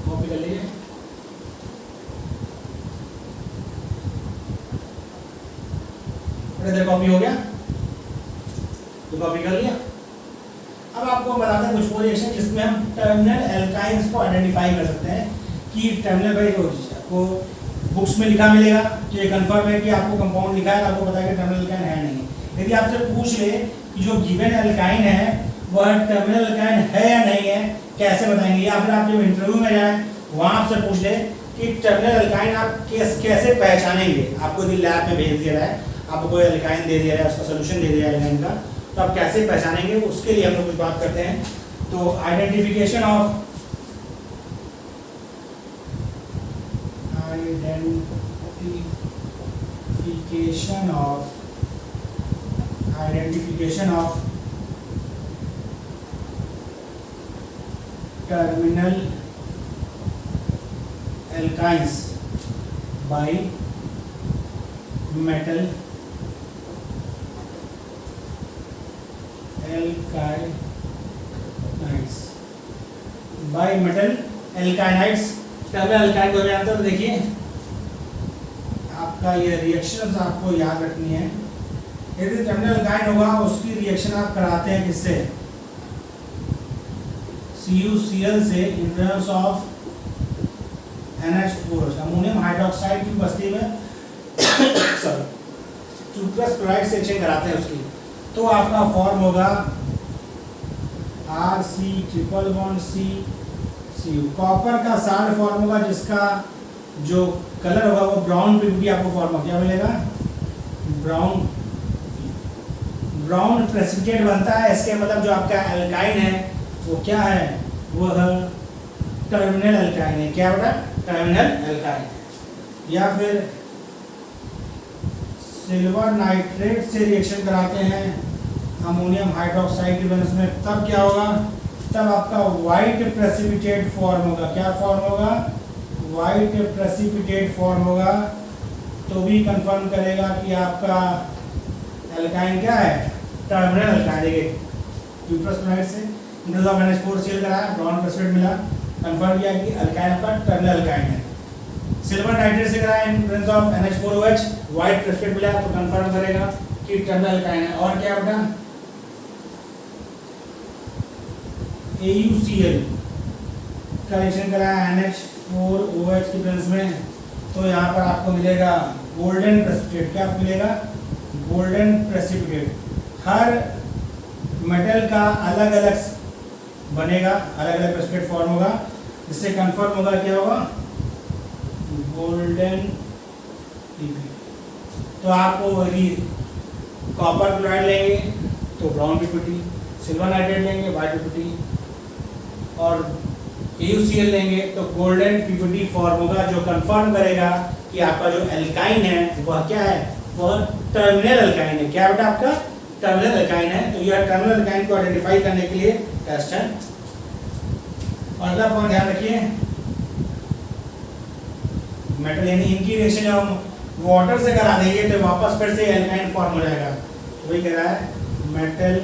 कॉपी कर लीजिए। इधर कॉपी हो गया, तो कॉपी कर लिया। अब आपको बताते हैं कुछ और रिएक्शन जिसमें हम टर्मिनल एल्काइंस को आइडेंटिफाई कर सकते हैं कि टर्मिनल भाई आपको बुक्स में लिखा मिलेगा तो ये कंफर्म है कि आपको कंपाउंड लिखा है, आपको पता है कि टर्मिनल एल्काइन है नहीं। यदि आपसे पूछ ले कि जो गिवन एल्काइन है वह टर्मिनल एल्काइन है या नहीं है, कैसे बताएंगे, या फिर आप जब इंटरव्यू में जाए वहाँ आपसे पूछ ले कि टर्मिनल एल्काइन आप कैसे पहचानेंगे, आपको यदि लैब में भेज दिया है, आपको कोई एल्काइन दे दिया है, उसका सोल्यूशन दे दिया है एल्काइन का, तो आप कैसे पहचानेंगे, उसके लिए हम लोग कुछ बात करते हैं। तो identification of terminal alkynes by metal alkynides by metal alkynides. Terminal alkyne को जानते हो, तो देखिए आपका ये रिएक्शंस आपको याद रखनी है। यदि टर्मिनल एल्काइन होगा उसकी रिएक्शन आप कराते हैं किससे, CuCl से in terms of NH4 ammonium hydroxide की बस्ती में टूटस क्लोराइड से रिएक्शन कराते हैं उसकी, तो आपका फॉर्म होगा RC triple bond C Cu। Copper का साल्ट फॉर्म होगा जिसका जो कलर होगा वो ब्राउन पिग्मेंट, आपको फॉर्म क्या मिलेगा, ब्राउन प्रेसिपिटेट बनता है। इसके मतलब जो आपका एल्काइन है वो क्या है, वो टर्मिनल एल्काइन है। क्या होगा, टर्मिनल एल्काइन। या फिर सिल्वर नाइट्रेट से रिएक्शन कराते हैं अमोनियम हाइड्रोक्साइड की वजह में, तब क्या होगा, तब आपका वाइट प्रेसिपिटेट फॉर्म होगा। क्या फॉर्म होगा, वाइट प्रेसिपिटेट फॉर्म होगा। तो भी कंफर्म करेगा कि आपका एल्काइन क्या है, टर्मिनल एल्काइन। देखिए ट्यूटरस क्लोराइड से इंटरेस्ट ऑफ NH4Cl कराया, ब्रॉन प्रेसिपिटेट मिला, कंफर्म किया कि अल्काइन आपका टर्मिनल अल्काइन है। सिल्वर नाइट्रेट से कराया in presence of NH4OH, white precipitate मिला तो कंफर्म करेगा कि टर्मिनल अल्काइन है। और क्या बेटा AuCl का रिएक्शन कराया NH4OH की प्रेजेंस में, तो यहाँ पर आपको मिलेगा गोल्डन प्रेसिपिटेट। क्या मिलेगा? Golden precipitate. हर मेटल का अलग अलग बनेगा, अलग अलग प्रेसिपिटेट फॉर्म होगा, जिससे कंफर्म होगा क्या होगा? Golden PP. तो आपको कॉपर क्लोराइड लेंगे तो ब्राउन पीपीटी, सिल्वर नाइट्रेट लेंगे व्हाइट पीपीटी, और AuCl लेंगे तो गोल्डन पीपीटी फॉर्म होगा, जो कंफर्म करेगा कि आपका जो एल्काइन है वह क्या है? वह टर्मिनल अल्काइन है। क्या बेटा? आपका टर्मिनल अल्काइन है। तो यह टर्मिनल अल्काइन को आइडेंटिफाई करने के लिए टेस्ट है। और अगला पॉइंट ध्यान रखिए, मेटल यानी इनकी रिएक्शन जब हम वाटर से करा देंगे तो वापस फिर से एल्काइन फॉर्म हो जाएगा। तो वही कह रहा है metal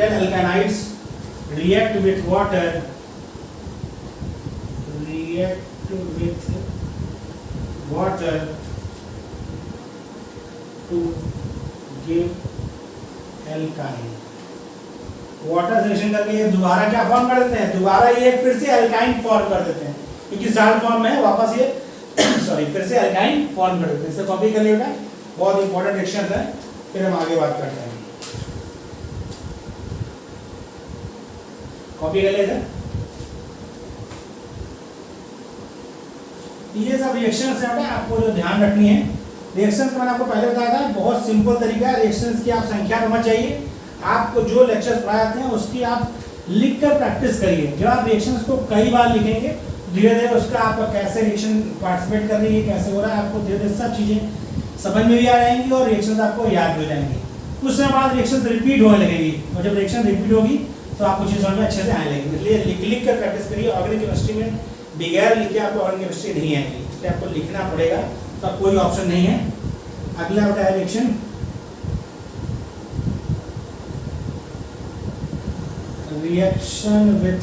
alkanides react with water to give alkyne। Water से रिएक्शन करके ये दोबारा क्या फॉर्म कर देते हैं? दोबारा ये फिर से अल्काइन फॉर्म कर देते हैं, क्योंकि साल्ट फॉर्म में वापस ये सॉरी फिर से अल्काइन फॉर्म कर देते हैं। इसे कॉपी कर लिएगा, बहुत इंपॉर्टेंट रिएक्शंस है। फिर हम आगे बात करते हैं। कॉपी कर लेते हैं। ये सब रिएक्शंस है बेटा, आपको जो ध्यान रखनी है। रिएक्शंस का मैंने आपको पहले बताया था, बहुत सिंपल तरीका है। रिएक्शंस की आप संख्या होना चाहिए। आपको जो लेक्चर्स पढ़ाए जाते हैं उसकी आप लिखकर प्रैक्टिस करिए। जब आप रिएक्शंस को कई बार लिखेंगे, धीरे धीरे उसका आपका कैसे रिएक्शन पार्टिसिपेट कर रही है, कैसे हो रहा है, आपको धीरे धीरे सब चीजें समझ में भी आ जाएंगी और रिएक्शंस आपको याद हो जाएंगी। कुछ समय बाद रिएक्शंस रिपीट होने लगेगी, और जब रिएक्शन रिपीट होगी तो आपको चीज़ समझ में अच्छे से आने लगेगी। इसलिए लिख कर प्रैक्टिस करिए। ऑर्गेनिक केमिस्ट्री में बगैर लिखे आपको ऑर्गेनिक केमिस्ट्री नहीं आएगी, इसलिए आपको लिखना पड़ेगा। तो कोई ऑप्शन नहीं है। अगला होता है reaction with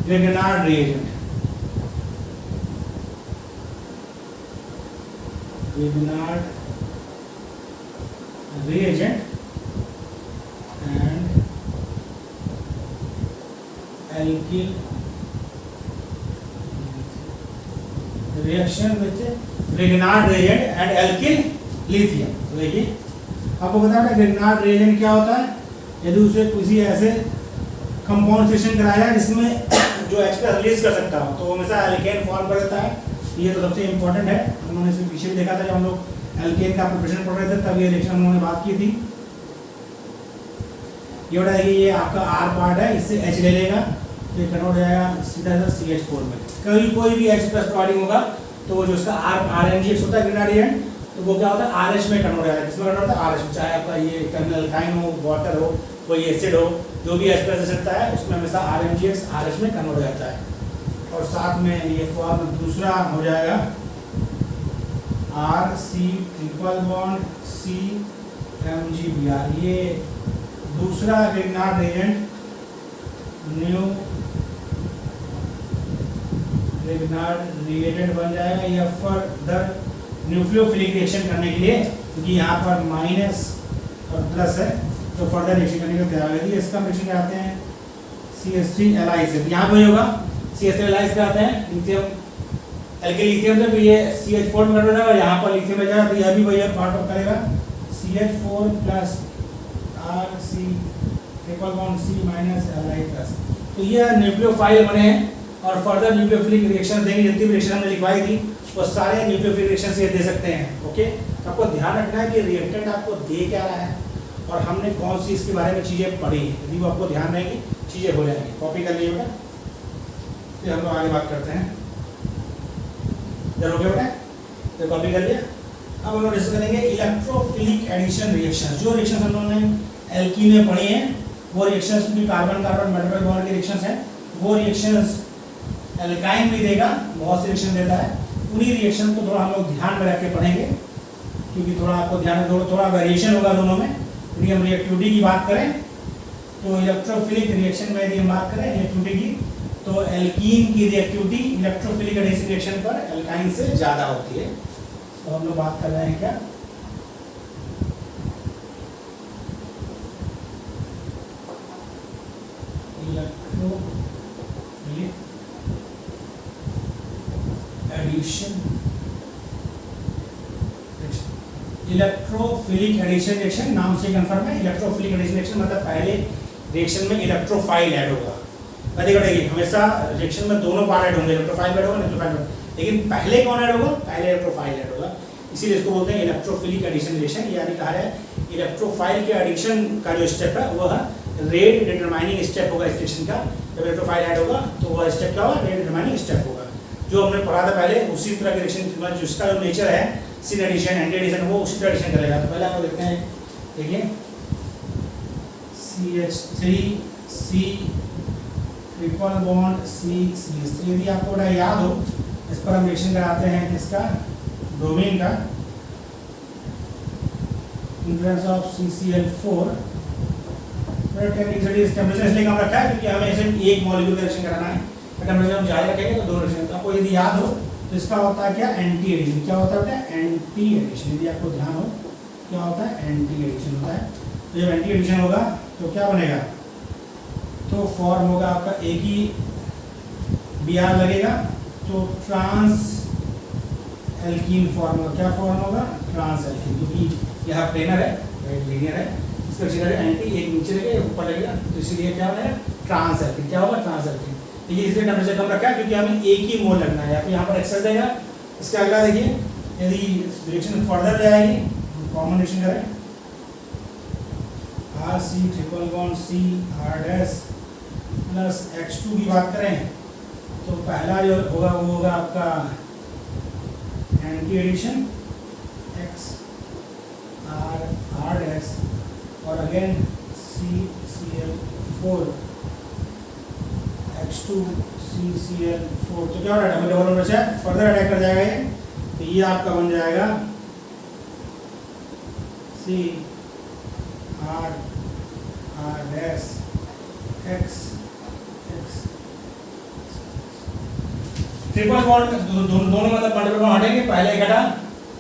Grignard reagent। Grignard reagent and alkyl reaction with Grignard reagent and alkyl lithium। तो देखिए आपको पता है Grignard reagent क्या होता है? यदि उसे किसी ऐसे कंपाउंड सेशन कराया जिसमें जो H+ रिलीज कर सकता हो तो वो हमेशा एल्केन फॉर्म कर देता है। ये तो सबसे इंपॉर्टेंट है। उन्होंने इसके पीछे भी देखा था, जब हम लोग एल्केन का प्रिपरेशन पढ़ रहे थे तब ये रिएक्शन उन्होंने बात की थी। ये बता देखिए, ये आपका R पार्ट है, इससे H ले लेगा तो ये कन्वर्ट हो जाएगा सीधा CH4 में। कभी कोई भी H+ प्रोवाइडिंग होगा तो वो जो उसका RNGX होता है ग्रिग्नार्ड रिएजेंट, तो वो क्या होता है RH में कन्वर्ट हो जाएगा। किसमें कन्वर्ट होता है? RH में। चाहे आपका ये टर्मिनल अल्काइन हो, वाटर हो, कोई एसिड हो, जो भी H+ हो सकता है उसमें हमेशा RNGX RH में कन्वर्ट हो जाता है। और साथ में ये फॉर्म दूसरा हो जाएगा RC ट्रिपल बॉन्ड CMgBr। ये दूसरा Grignard reagent, new Grignard reagent बन जाएगा। यह फर्दर न्यूक्लियोफिलिक रिएक्शन करने के लिए, क्योंकि यहाँ पर माइनस और प्लस है तो फर्दर रिएक्शन करने को तैयार है। इसका रिएक्शन कराते हैं CH3Li से। यहाँ पे होगा CH3Li से कराते हैं लिथियम एल्किल लिथियम से, तो ये CH4 में कन्वर्ट होगा, यहाँ पर लिथियम में जाएगा तो यह भी वही पार्ट ऑफ करेगा CH4 plus RC triple bond C-Li+। तो ये न्यूक्लियोफाइल बने हैं और फर्दर न्यूक्लियोफिलिक रिएक्शन देंगे। जितनी भी रिएक्शन हमने लिखवाई थी वो सारे न्यूक्लियोफिलिक रिएक्शन ये दे सकते हैं। ओके, आपको ध्यान रखना है कि रिएक्टेंट आपको दे क्या रहा है और हमने कौन सी इसके बारे में चीज़ें पढ़ी हैं। यदि वो आपको ध्यान रहेगी चीज़ें हो जाएंगी। कॉपी कर लीजिएगा, फिर हम लोग आगे बात करते हैं। हो गया बेटा? तो कॉपी कर लिया। अब हम लोग डिस्कस करेंगे इलेक्ट्रोफिलिक एडिशन रिएक्शन। जो रिएक्शन हम लोगों ने एल्कीन में पढ़ी हैं वो रिएक्शन क्योंकि कार्बन कार्बन मेटल बॉन्ड के रिएक्शन हैं, वो रिएक्शन एल्काइन भी देगा, बहुत से रिएक्शन देता है। उन्हीं रिएक्शन को थोड़ा हम लोग ध्यान में रख के पढ़ेंगे। क्योंकि थोड़ा आपको ध्यान में थोड़ा वेरिएशन होगा दोनों में। यदि हम रिएक्टिविटी की बात करें तो इलेक्ट्रोफिलिक रिएक्शन में यदि हम बात करें रिएक्टिविटी की, तो एल्कीन की रिएक्टिविटी इलेक्ट्रोफिलिक एडिशन रिएक्शन पर एल्काइन से ज़्यादा होती है। तो हम लोग बात कर रहे हैं क्या, electrophilic addition electrophilic addition reaction नाम से कंफर्म है। इलेक्ट्रोफिलिक एडिशन रिएक्शन मतलब पहले रिएक्शन में इलेक्ट्रोफाइल ऐड होगा। देखिए हमेशा रिएक्शन में दोनों पार्ट ऐड होंगे, इलेक्ट्रोफाइल ऐड होगा, इलेक्ट्रोफाइल, लेकिन पहले कौन ऐड होगा, पहले इलेक्ट्रोफाइल ऐड होगा। इसीलिए इसको बोलते हैं इलेक्ट्रोफिलिक एडिशन रिएक्शन। यानी कहा है इलेक्ट्रोफाइल के एडिशन का जो स्टेप है वह रेट डिटरमाइनिंग स्टेप होगा इस रिएक्शन का। जब इलेक्ट्रोफाइल ऐड होगा तो वह स्टेप क्या होगा, रेट डिटरमाइनिंग स्टेप होगा। जो हमने पढ़ा था पहले उसी तरह के रिएक्शन जिसका जो नेचर है सिन एडिशन एंटी एडिशन वो उसी तरह एडिशन करेगा। तो पहले हम देखते हैं, देखिए CH3C ट्रिपल बॉन्ड C यदि आपको थोड़ा याद हो, इस पर हम रिएक्शन कराते हैं किसका, ब्रोमीन का, इन्फ्लुएंस ऑफ CCl4। टेम्परेचर इसलिए कम रखा है क्योंकि हमें इसे एक मॉलिक्यूल का रिएक्शन कराना है। टेम्परेचर हम ज़्यादा रखेंगे तो दो रिएक्शन। तो आपको यदि याद हो तो इसका होता है क्या, एंटी एडिशन। क्या होता है, एंटी एडिशन। यदि आपको ध्यान हो क्या होता है, एंटी एडिशन होता है। तो जब एंटी एडिशन होगा तो क्या बनेगा, तो फॉर्म होगा आपका एक ही Br लगेगा तो ट्रांस एल्कीन फॉर्म होगा। क्या फॉर्म होगा, ट्रांस एल्कीन, क्योंकि यह प्लेनर है, लीनियर है, इसका चिन्ह एंटी, एक नीचे लगेगा एक ऊपर लगेगा, तो इसीलिए क्या बनेगा, ट्रांस एल्कीन। क्या होगा, ट्रांस एल्कीन। तो ये इसलिए टेम्परेचर कम रखा है क्योंकि हमें एक ही मोल लगना है। आपको यहाँ पर एक्सेस देगा। इसके अगला देखिए, यदि रिएक्शन फर्दर ले आएगी, कॉमन रिएक्शन करें, RC triple bond C R' plus H2 की बात करें तो पहला जो होगा वो होगा आपका एंटी एडिशन X R' और अगेन CCl4 H2 CCl4। तो क्या हो रहा है, डबल डबल बचा है, फर्दर अटैक कर जाएगा ये। तो ये आपका बन जाएगा C R' X triple bond दोनों मतलब मल्टीपल बॉन्ड हटेंगे, पहले एक हटा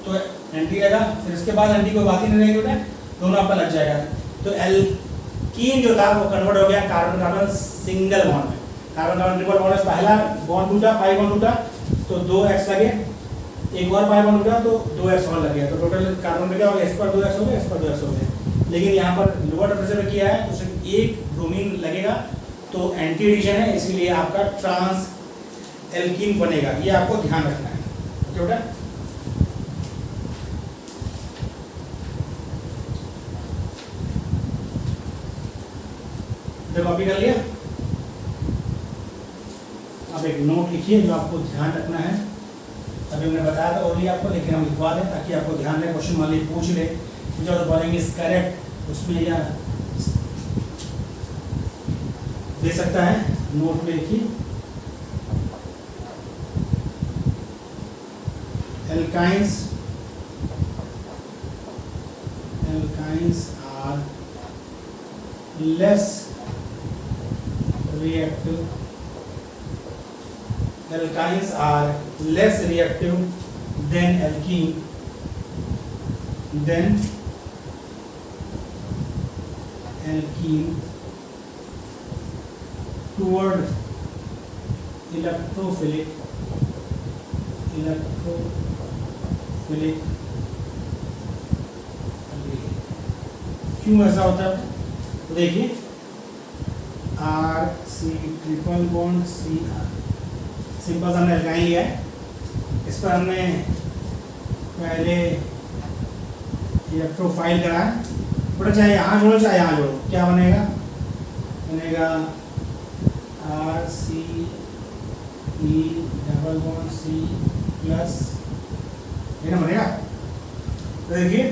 तो एंटी लगा, फिर इसके बाद एंटी कोई बात ही नहीं रहेगी बेटा, दोनों आपका लग जाएगा। तो एल्कीन जो था वो कन्वर्ट हो गया कार्बन कार्बन सिंगल बॉन्ड में। कार्बन कार्बन ट्रिपल बॉन्ड में पहला बॉन्ड टूटा, पाई बॉन्ड टूटा तो 2x लगे, एक और पाई बॉन्ड टूटा तो 2x और लग गया। तो टोटल कार्बन में क्या हो गया, इस पर 2x हो गया, इस पर 2x हो गया। लेकिन यहाँ पर लोअर टेम्परेचर में किया है तो सिर्फ एक ब्रोमीन लगेगा, तो एंटी एडिशन है, इसीलिए आपका ट्रांस एल्कीन बनेगा। ये आपको ध्यान रखना है, ओके बेटा। तो कॉपी कर लिया। अब एक नोट लिखिए जो आपको ध्यान रखना है। अभी हमने बताया था और भी आपको, लेकिन हम लिखवा दें ताकि आपको ध्यान रहे। क्वेश्चन मान लीजिए पूछ ले जो बोलेंगे इज करेक्ट, उसमें या दे सकता है। नोट में लिखिए, alkynes are less reactive. Alkynes are less reactive than alkene toward electrophilic क्यों ऐसा होता है, तो देखिए RC triple bond CR, simple सा हमने एल्काइन लिया है। इस पर हमने पहले इलेक्ट्रोफाइल करा है, बड़ा चाहे यहाँ जोड़ो चाहे यहाँ जोड़ो, क्या बनेगा, बनेगा RC E double bond C plus, है ना, बनेगा। तो देखिए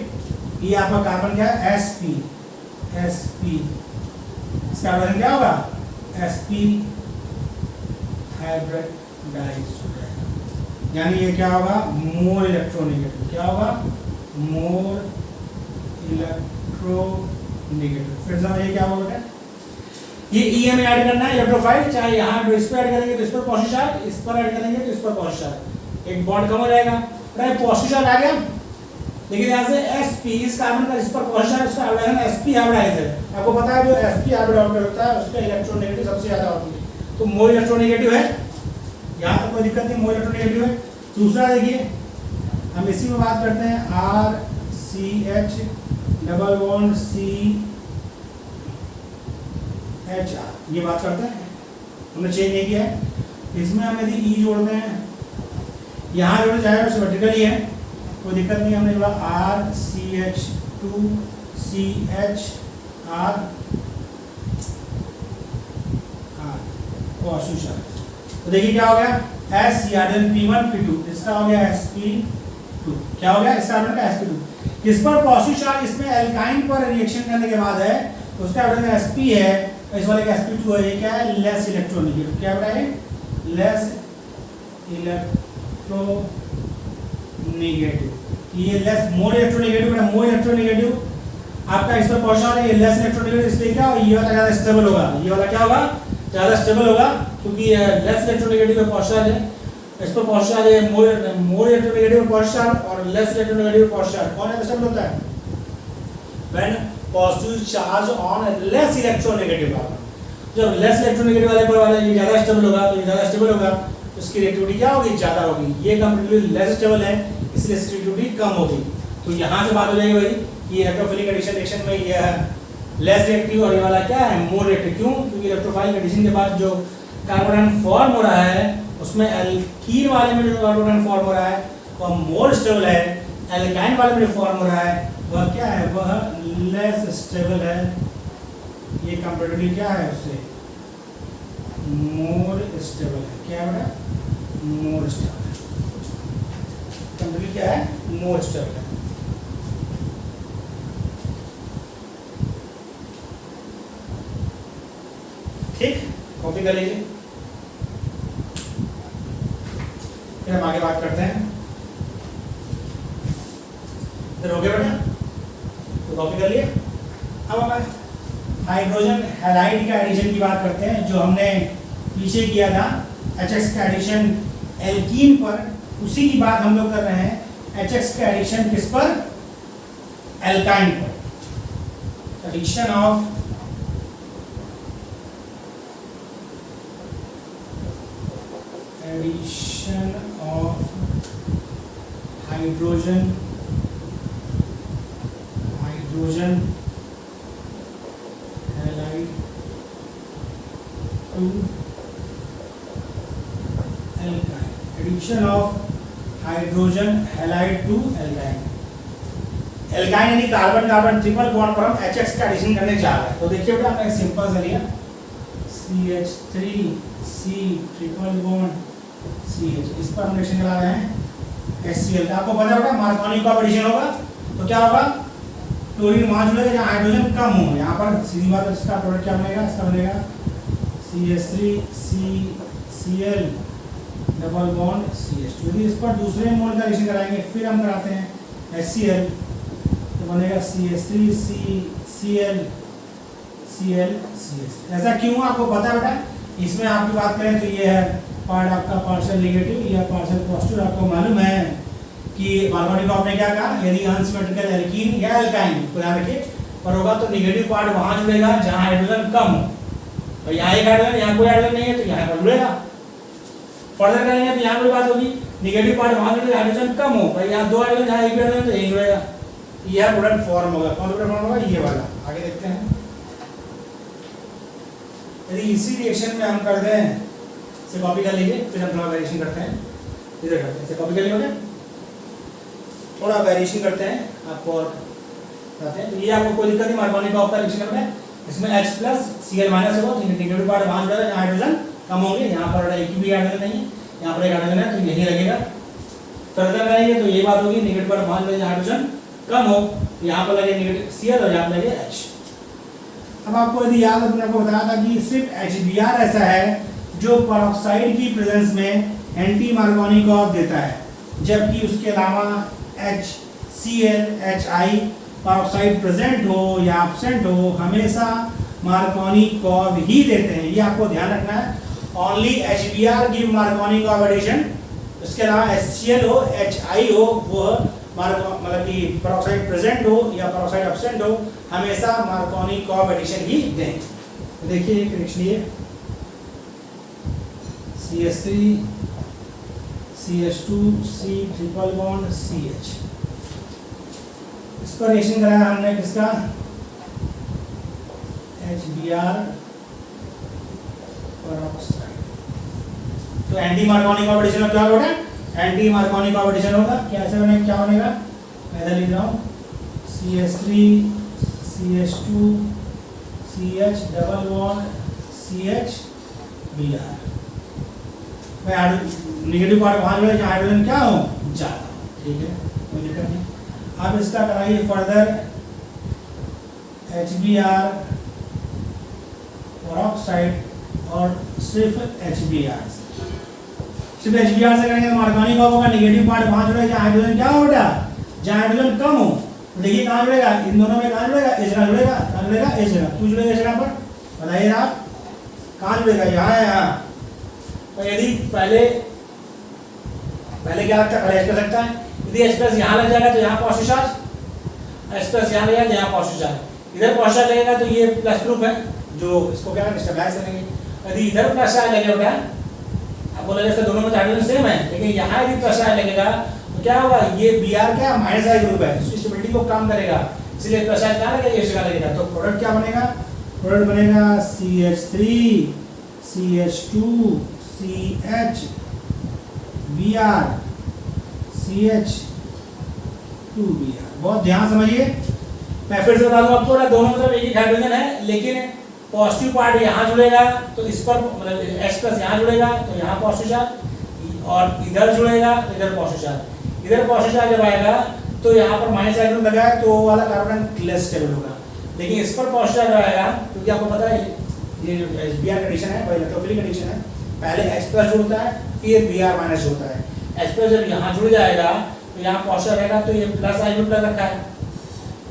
ये आपका कार्बन क्या है, sp, इसका कार्बन क्या होगा, sp हाइब्रिडाइज्ड हो जाएगा। यानी ये क्या होगा, मोर इलेक्ट्रोनेगेटिव। क्या होगा, मोर इलेक्ट्रोनेगेटिव। फिर से ये क्या होगा, ये ई में ऐड करना है इलेक्ट्रोफाइल, चाहे यहाँ इस पर ऐड करेंगे तो इस पर पॉजिटिव चार्ज, इस पर ऐड करेंगे तो इस पर पॉजिटिव चार्ज, एक बॉन्ड कम हो जाएगा, राइट, पॉजिटिव चार्ज आ गया। लेकिन यहाँ से sp इस कार्बन का इस पर पॉजिटिव चार्ज, इसका हाइड्रोजन sp हाइब्रिडाइज है। आपको पता है जो sp हाइब्रिड होता है उसका इलेक्ट्रोनेगेटिव सबसे ज्यादा होती है, तो मोर इलेक्ट्रोनेगेटिव है, यहाँ तक कोई दिक्कत नहीं, मोर इलेक्ट्रोनेगेटिव है। दूसरा देखिए, हम इसी में बात करते हैं RCH डबल बॉन्ड CHR, ये बात करते हैं, हमने चेंज नहीं किया है। इसमें हम यदि E जोड़ते हैं, यहाँ जोड़े जाए उसे वर्टिकली है, कोई दिक्कत नहीं, हमने जोड़ा RCH2 CHR पॉजिटिव। तो देखिए क्या हो गया, P1 P2, इसका हो गया sp2, क्या हो गया इस कार्बन का sp2। इस पर पॉजिटिव चार्ज इसमें एल्काइन पर रिएक्शन करने के बाद है, उसका हाइड्रोजन sp है, इस वाले का sp2 है, ये क्या है, लेस इलेक्ट्रोनेगेटिव, क्या बता है, लेस इलेक्ट्रोनेगेटिव। ये लेस मोर इलेक्ट्रोनेगेटिव है, मोर इलेक्ट्रोनेगेटिव आपका इस पर पॉजिटिव है, ये लेस इलेक्ट्रोनेगेटिव, इसलिए क्या ये वाला ज्यादा स्टेबल होगा, ये वाला क्या होगा, ज्यादा स्टेबल होगा, क्योंकि लेस इलेक्ट्रोनेगेटिव है पॉजिटिव है, इस पर पॉजिटिव है, मोर इलेक्ट्रोनेगेटिव पॉजिटिव और लेस इलेक्ट्रोनेगेटिव पॉजिटिव, कौन ज्यादा स्टेबल होता है, when positive charge on less electronegative carbon. जब लेस इलेक्ट्रोनेगेटिव वाले पर वाला ये ज्यादा स्टेबल होगा, तो ये ज्यादा स्टेबल होगा, तो इसकी रिएक्टिविटी क्या होगी, ज्यादा होगी। ये कंपैरेटिवली लेस स्टेबल है, इसलिए इसकी रिएक्टिविटी कम होगी। तो यहाँ से बात हो जाएगी भाई कि इलेक्ट्रोफिलिक एडिशन रिएक्शन में ये है लेस रिएक्टिव और ये वाला क्या है, मोर रिएक्टिव। क्यों, क्योंकि इलेक्ट्रोफाइल एडिशन के बाद जो कार्बन फॉर्म हो रहा है उसमें एल्कीन वाले में जो कार्बन फॉर्म हो रहा है वह मोर स्टेबल है, एल्काइन वाले में जो फॉर्म हो रहा है वह क्या है, वह लेस स्टेबल है। ये कंपैरेटिवली क्या है उससे, मोर स्टेबल है, क्या है, मोर स्टेबल है, कंपैरेटिवली क्या है, मोर स्टेबल है। ठीक, कॉपी कर लीजिए। फिर हम आगे बात करते हैं, फिर हो गया बेटा, तो कॉपी कर लिए। अब हम हाइड्रोजन हैलाइड का एडिशन की बात करते हैं, जो हमने पीछे किया था HX का एडिशन एल्कीन पर, उसी की बात हम लोग कर रहे हैं। HX का एडिशन किस पर, एल्काइन पर। Addition of hydrogen halide to alkyne, addition of hydrogen halide to alkyne. Alkyne यानी कार्बन कार्बन ट्रिपल बॉन्ड पर हम HX का एडिशन करने जा रहे हैं। तो देखिए बेटा, हमने सिंपल सा लिया CH3C ट्रिपल बॉन्ड CH, इस पर हम रिएक्शन करा रहे हैं HCl का। आपको पता होगा मार्कोनी का एडिशन होगा तो क्या होगा, क्लोरीन वहां जुड़ेगा जहां हाइड्रोजन कम हो, यहाँ पर सीधी बात है, इसका प्रोडक्ट क्या बनेगा, इसका बनेगा CH3CCl डबल बॉन्ड CH2। यदि इस पर दूसरे मोल का रिएक्शन कराएंगे, फिर हम कराते हैं HCl, तो बनेगा CH3CCl CH। ऐसा क्यों आपको पता है बेटा, इसमें आपकी बात करें तो ये है पार्ट आपका पार्शियल नेगेटिव या पार्शियल पॉजिटिव। आपको मालूम है कि मार्कोनी को आपने क्या कहा, यदि अनसिमेट्रिकल एल्कीन या एल्काइन को ध्यान रखिए पर होगा तो नेगेटिव पार्ट वहां जुड़ेगा जहां हाइड्रोजन कम हो, और यहाँ एक हाइड्रोजन, यहाँ कोई हाइड्रोजन नहीं है तो यहाँ पर जुड़ेगा। फर्दर करेंगे तो यहाँ कोई बात होगी, नेगेटिव पार्ट वहां जुड़ेगा हाइड्रोजन कम हो, पर यहाँ दो हाइड्रोजन, जहाँ एक हाइड्रोजन तो यही जुड़ेगा, यह प्रोडक्ट फॉर्म होगा। कौन सा प्रोडक्ट फॉर्म होगा, ये वाला। आगे देखते हैं, यदि इसी रिएक्शन में हम कर दें, इसे कॉपी कर लीजिए, फिर हम थोड़ा वेरिएशन करते हैं, इधर करते हैं, इसे कॉपी कर लिया, थोड़ा वेरिएशन करते हैं, आपको और बताते हैं। तो ये आपको कोई दिक्कत नहीं, मार्कोनी का आपका रिएक्शन करना है, इसमें H प्लस Cl माइनस होगा, तो नेगेटिव पार्ट वहां जुड़ेगा जहां हाइड्रोजन कम होंगे, यहाँ पर एक भी हाइड्रोजन नहीं है, यहाँ पर एक हाइड्रोजन है तो यही लगेगा। फर्दर करेंगे तो ये बात होगी, नेगेटिव पार्ट वहां जुड़ेगा जहां हाइड्रोजन कम हो, यहाँ पर लगे नेगेटिव Cl और यहाँ पर लगे H। अब आपको यदि याद अपने को बताया था कि सिर्फ HBr ऐसा है जो पेरोक्साइड की प्रेजेंस में एंटी मार्कोनी को देता है, जबकि उसके अलावा ClHI परऑक्साइड प्रेजेंट हो या एब्सेंट हो, हमेशा मार्कोनी कॉर्ब ही देते हैं, ये आपको ध्यान रखना है। Only HBr give Markovnikov addition, उसके अलावा HCl हो, HI हो, वो मतलब कि परऑक्साइड प्रेजेंट हो या परऑक्साइड एब्सेंट हो, हमेशा मार्कोनी कॉर्ब एडिशन ही दें। तो देखिए एक रिएक्शन ये CH3 CH2 C triple bond CH, इस पर रिएक्शन कराया हमने किसका, HBr परऑक्साइड। तो एंटी मार्कोनी कॉर्ब एडिशन क्या होगा, एंटी मार्कोनी कॉर्ब एडिशन होगा। कैसे बनेगा, क्या बनेगा, मैं इधर लिख रहा हूँ CH3 CH2 CH double bond CHBr। मैं नेगेटिव पार्ट वहाँ जो है जहाँ हाइड्रोजन क्या हो ज़्यादा, ठीक है, कोई दिक्कत नहीं। अब इसका कराइए फर्दर HBr परऑक्साइड और सिर्फ HBr से करेंगे तो मार्कोनी कॉर्ब होगा, नेगेटिव पार्ट वहाँ जुड़ेगा जहाँ हाइड्रोजन क्या हो बेटा, जहाँ हाइड्रोजन कम हो। तो देखिए कहाँ जुड़ेगा, इन दोनों में कहाँ जुड़ेगा, इस जगह जुड़ेगा, कहाँ जुड़ेगा, इस जगह, क्यों जुड़ेगा इस जगह पर बताइए आप, कहाँ जुड़ेगा, यहाँ है यहाँ। तो यदि पहले क्या लगता है, पहले H+ लगता है, यदि H+ यहाँ लग जाएगा तो यहाँ पॉजिटिव चार्ज, H+ यहाँ लगेगा तो यहाँ पॉजिटिव चार्ज, इधर पॉजिटिव चार्ज लगेगा तो ये प्लस ग्रुप है जो इसको क्या स्टेबलाइज करेंगे। यदि इधर प्लस चार्ज लगेगा बेटा, आपको लगेगा दोनों में हाइड्रोजन सेम है, लेकिन यहाँ यदि प्लस चार्ज लगेगा तो क्या होगा, ये Br क्या माइनस आई ग्रुप है, इसकी स्टेबिलिटी को कम करेगा, इसलिए प्लस चार्ज कहाँ लगेगा, इस जगह लगेगा। तो प्रोडक्ट क्या बनेगा, प्रोडक्ट बनेगा CH3 CH2 CH Br CH 2Br। बहुत ध्यान समझिए, मैं फिर से बता दूं आपको, दोनों तरफ एक ही हाइड्रोजन है, लेकिन पॉजिटिव पार्ट यहाँ जुड़ेगा तो इस पर मतलब H+ यहाँ जुड़ेगा तो यहाँ पॉजिटिव चार्ज, और इधर जुड़ेगा तो इधर पॉजिटिव चार्ज। इधर पॉजिटिव चार्ज जब आएगा तो यहाँ पर माइनस हाइड्रोजन लगा है तो वो वाला कार्बन लेस स्टेबल होगा, लेकिन इस पर पॉजिटिव चार्ज आएगा क्योंकि आपको पता है ये जो Br कंडीशन है वो इलेक्ट्रोफिलिक कंडीशन है, पहले H+ जुड़ता है फिर Br- जुड़ता है। H+ जब यहाँ जुड़ जाएगा तो यहाँ पॉजिटिव रहेगा तो ये प्लस आई ग्रुप लग रखा है,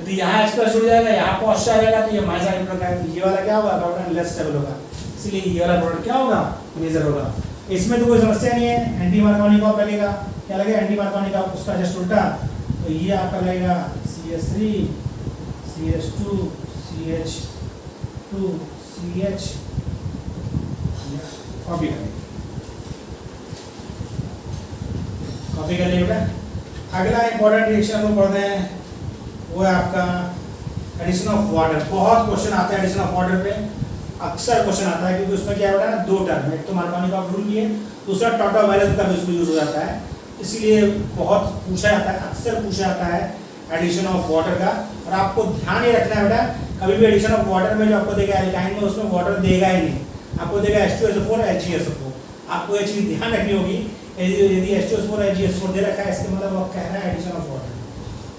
यदि यहाँ H+ जुड़ जाएगा यहाँ पॉजिटिव रहेगा तो ये माइनस आई ग्रुप लग रखा है, ये वाला क्या होगा, कार्बन लेस स्टेबल होगा, इसलिए ये वाला प्रोडक्ट क्या होगा, मेजर होगा। इसमें तो कोई समस्या नहीं है, एंटी मार्कोनी कॉर्ब लगेगा, क्या लगेगा एंटी मार्कोनी कॉर्ब, उसका जस्ट उल्टा, तो ये आपका लगेगा CH3 CH2 CH2 CH, copy कर लिया बेटा। अगला इंपॉर्टेंट रिएक्शन हम लोग पढ़ते हैं वो है आपका एडिशन ऑफ वाटर। बहुत क्वेश्चन आता है एडिशन ऑफ वाटर पे, अक्सर क्वेश्चन आता है क्योंकि उसमें क्या है ना, दो टर्म, एक तो मार्कोनी कॉर्ब रूल की है, दूसरा टॉटा वायरस का भी उसमें यूज हो जाता है, इसलिए बहुत पूछा जाता है, अक्सर पूछा जाता है एडिशन ऑफ वाटर का। और आपको ध्यान ये रखना है बेटा, कभी भी एडिशन ऑफ वाटर में जो आपको देगा एल्काइन में उसमें वाटर देगा ही नहीं, आपको देगा H2SO4 HgSO4। आपको ये चीज़ ध्यान रखनी होगी, यदि H2SO4 HgSO4 दे रखा है इसके मतलब वो कह रहा है एडिशन ऑफ वाटर।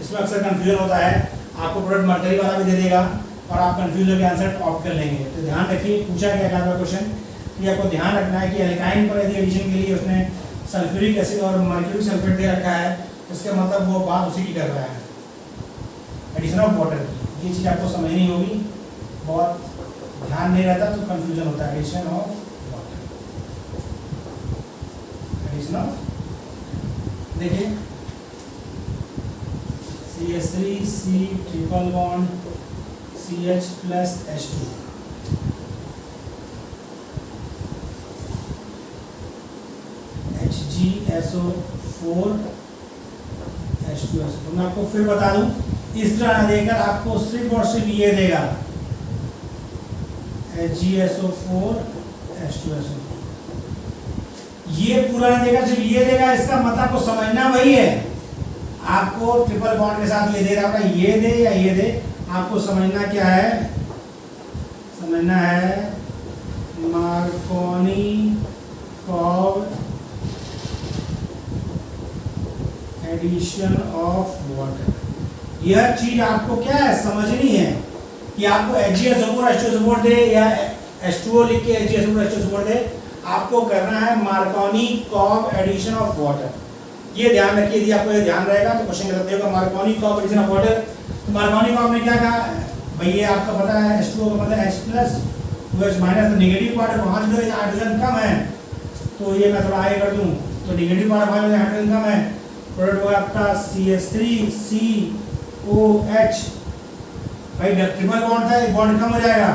इसमें अक्सर कंफ्यूजन होता है, आपको प्रोडक्ट मर्करी वाला भी दे देगा और आप कंफ्यूज होकर आंसर ऑप्ट कर लेंगे। तो ध्यान रखिए, पूछा गया था क्वेश्चन कि आपको ध्यान रखना है कि एल्काइन पर यदि एडिशन के लिए उसने सल्फ्यूरिक एसिड और मर्क्यूरी सल्फेट दे रखा है तो इसका मतलब वो बात उसी की कर रहा है, एडिशन ऑफ वाटर की। ये चीज़ आपको समझनी होगी, बहुत ध्यान नहीं रहता तो कंफ्यूजन होता है। Addition of water, addition of, देखिए CH3 C triple bond CH plus H2, HgSO4 H2SO4। मैं आपको फिर बता दूं, इस तरह देकर आपको सिर्फ और सिर्फ ये देगा HgSO4 H2SO4, ये पूरा नहीं देगा, सिर्फ ये देगा। इसका मतलब आपको समझना वही है, आपको ट्रिपल बॉन्ड के साथ ये दे रहा होगा, ये दे या ये दे, आपको समझना क्या है, समझना है मार्कोनी कॉर्ब एडिशन ऑफ वाटर। यह चीज आपको क्या है समझनी है कि आपको HgSO4 H2SO4 दे या H2O लिख के HgSO4 H2SO4 दे, आपको करना है मार्कोनी कॉर्ब एडिशन ऑफ वाटर। ये ध्यान रखिए, यदि आपको ये ध्यान रहेगा तो क्वेश्चन गलत होगा। मार्कोनी कॉम्बिनेशन ऑफ वाटर, तो मार्कोनी कॉम्ब ने क्या कहा भाई, ये आपका पता है H2O का मतलब H प्लस OH माइनस, तो नेगेटिव पार्ट है, 5 जो हाइड्रोजन कम है, तो ये मैं थोड़ा आगे कर दूं, तो नेगेटिव पार्ट 5 में हाइड्रोजन कम है, प्रोडक्ट होगा आपका CH3COH, भाई ट्रिपल बॉन्ड था, एक बॉन्ड कम हो जाएगा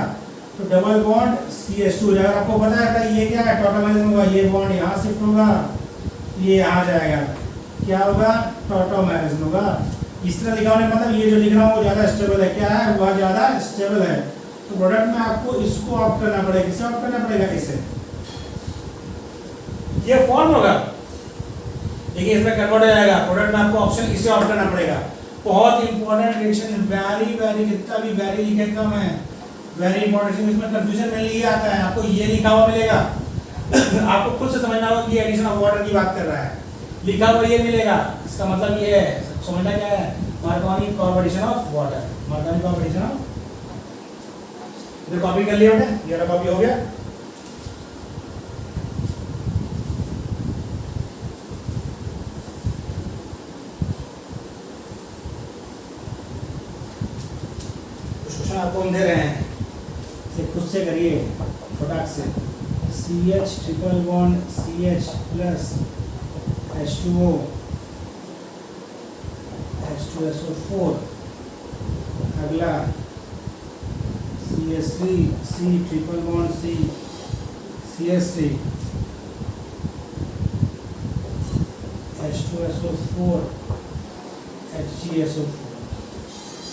तो डबल बॉन्ड CH2 हो जाएगा। आपको पता है भाई ये क्या है, टॉटोमराइजेशन होगा, ये बॉन्ड यहाँ शिफ्ट होगा, ये यहाँ जाएगा, क्या होगा, टॉटोमराइजेशन होगा। इस तरह लिखा होने मतलब ये जो लिख रहा हूँ वो ज़्यादा स्टेबल है, क्या है, वह ज़्यादा स्टेबल है। तो प्रोडक्ट में आपको इसको ऑप्ट करना पड़ेगा, किसे ऑप्ट करना पड़ेगा, इसे, ये फॉर्म होगा, देखिए इसमें कन्वर्ट हो जाएगा, प्रोडक्ट में आपको ऑप्शन इसे ऑप्ट करना पड़ेगा। बहुत इंपॉर्टेंट रिएक्शन, वेरी जितना भी वेरी लिखे कम है, वेरी इंपॉर्टेंट, इसमें कंफ्यूजन में ये आता है, आपको ये लिखा हुआ मिलेगा आपको खुद से समझना होगा कि ये एडिशन ऑफ वाटर की बात कर रहा है, लिखा हुआ ये मिलेगा, इसका मतलब ये है, समझना क्या है, Markovnikov combination of water, Markovnikov combination of, इधर कॉपी कर लिया बेटा, ये वाला कॉपी हो गया। आपको हम दे रहे हैं, इसे खुद से करिए फटाक से, CH triple bond CH plus H2O H2SO4, अगला CH3 C triple bond C CH3 H2SO4 HgSO4।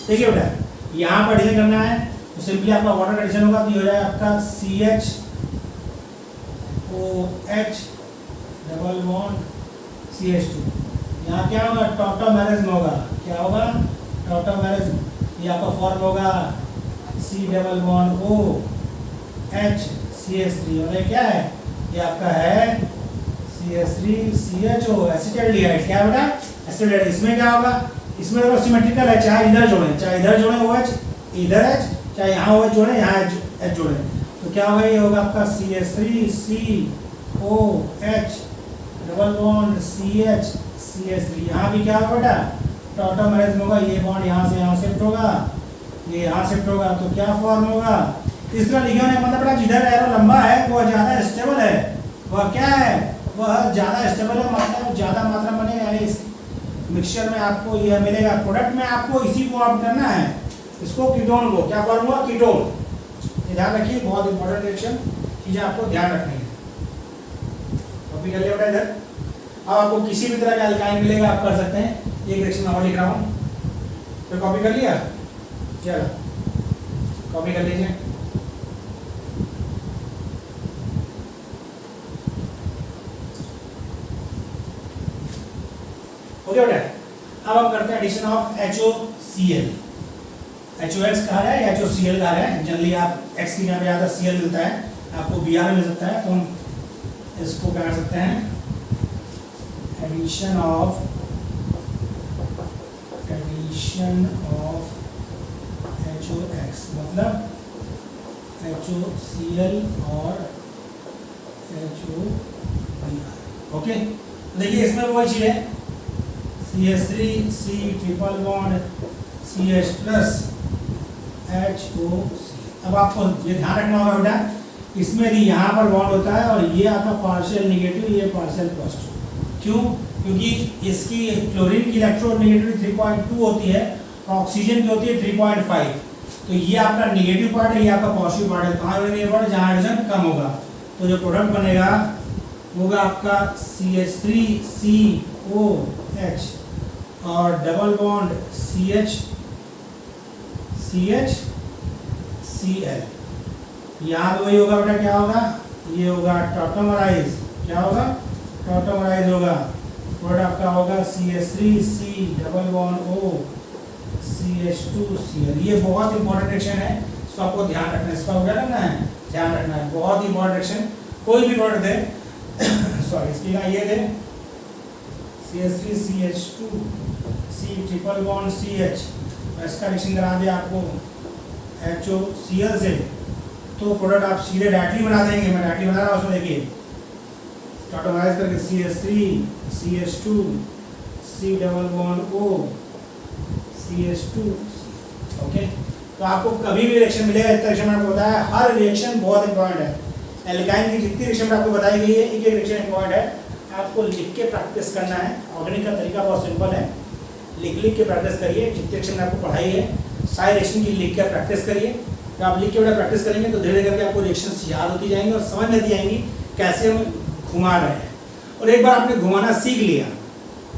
देखिए बेटा यहाँ पर एडिशन करना है तो सिंपली आपका वाटर एडिशन होगा, तो ये हो जाएगा आपका CHOH डबल बॉन्ड CH2, यहाँ क्या होगा, टॉटोमराइजेशन होगा, क्या होगा, टॉटोमराइजेशन, ये आपका फॉर्म होगा C double bond OH CH3, और ये क्या है, ये आपका है CH3CHO एसिटाल्डिहाइड, क्या बेटा, एसिटाल्डिहाइड। इसमें क्या होगा, इसमें तो सिमेट्रिकल है, चाहे इधर जोड़ें, चाहे इधर जोड़ें OH, इधर H, चाहे यहाँ OH जोड़ें, यहाँ H जोड़ें, तो क्या होगा, ये होगा आपका CH3COH double bond CH CH3, यहाँ भी क्या होगा बेटा, टॉटोमराइजेशन होगा, ये बॉन्ड यहाँ से यहाँ शिफ्ट होगा, ये यहाँ शिफ्ट होगा, तो क्या फॉर्म होगा, इस तरह लिखे होने मतलब बेटा जिधर एरो लंबा है वह ज़्यादा स्टेबल है, वह क्या है, वह ज़्यादा स्टेबल है, मतलब ज़्यादा मात्रा बनेगा, यानी मिक्सचर में आपको यह मिलेगा, प्रोडक्ट में आपको इसी को ऑप्ट करना है, इसको कीटोन को, क्या फॉर्म हुआ, कीटोन। ध्यान रखिए, बहुत इंपॉर्टेंट रिएक्शन चीजें आपको ध्यान रखनी है। कॉपी कर लिया बेटा इधर। अब आपको किसी भी तरह का एल्काइन मिलेगा, आप कर सकते हैं, एक रिएक्शन और लिख रहा हूँ, तो कॉपी कर लिया, चलो कॉपी कर लीजिए। हो गया बेटा। अब हम करते हैं एडिशन ऑफ HOCl। HOX कहा है या HOCl कहा है, जनरली आप X की जगह पे ज़्यादा Cl मिलता है, आपको Br मिल सकता है, तो हम इसको क्या कर सकते हैं, एडिशन ऑफ HOX मतलब HOCl और HOBr। ओके, देखिए इसमें वही चीज़ है, CH3 C triple bond CH plus HOC। अब आपको ये ध्यान रखना होगा बेटा, इसमें भी यहाँ पर बॉन्ड होता है और ये आपका पार्शियल नेगेटिव, ये पार्शियल पॉजिटिव। क्यों? क्योंकि इसकी क्लोरीन की इलेक्ट्रोनेगेटिविटी 3.2 होती है और ऑक्सीजन की होती है 3.5। तो ये आपका नेगेटिव पार्ट है, ये आपका पॉजिटिव पार्ट है। कहाँ नेगेटिव पार्ट है? जहाँ हाइड्रोजन कम होगा। तो जो प्रोडक्ट बनेगा होगा आपका CH3COH और डबल बॉन्ड CHCl। यहाँ पे वही होगा बेटा, क्या होगा, ये होगा टॉटोमराइज, क्या होगा, टॉटोमराइज होगा। प्रोडक्ट आपका होगा CH3C double bond O CH2Cl। ये बहुत इंपॉर्टेंट रिएक्शन है, इसको आपको ध्यान रखना है, इसका क्या करना है, ध्यान रखना है, बहुत ही इंपॉर्टेंट रिएक्शन। कोई भी प्रोडक्ट दे सॉरी इसकी ना ये दे CH3CH2C ट्रिपल बॉन्ड CH, इसका रिएक्शन करा दे आपको HOCl से, तो प्रोडक्ट आप सीधे डायरेक्टली बना देंगे। मैं डायरेक्टली बना रहा हूँ, उसमें देखिए टॉटोमराइज करके CH3CH2 C double bond O CH2 okay. तो आपको कभी भी रिएक्शन मिलेगा, इतना रिएक्शन मैंने आपको बताया, हर रिएक्शन बहुत इंपॉर्टेंट है। एल्काइन की जितनी रिएक्शन आपको बताई गई है, एक एक रिएक्शन इंपॉर्टेंट है, आपको लिख के प्रैक्टिस करना है। ऑर्गेनिक का तरीका बहुत सिंपल है, लिख के प्रैक्टिस करिए। जितनी रिएक्शन मैंने आपको पढ़ाई है सारी रिएक्शन की लिख के प्रैक्टिस करिए। जब आप लिख के बड़ा प्रैक्टिस करेंगे तो धीरे धीरे करके आपको रिएक्शंस याद होती जाएंगी और समझ में आती जाएंगी कैसे हम घुमा रहे हैं। और एक बार आपने घुमाना सीख लिया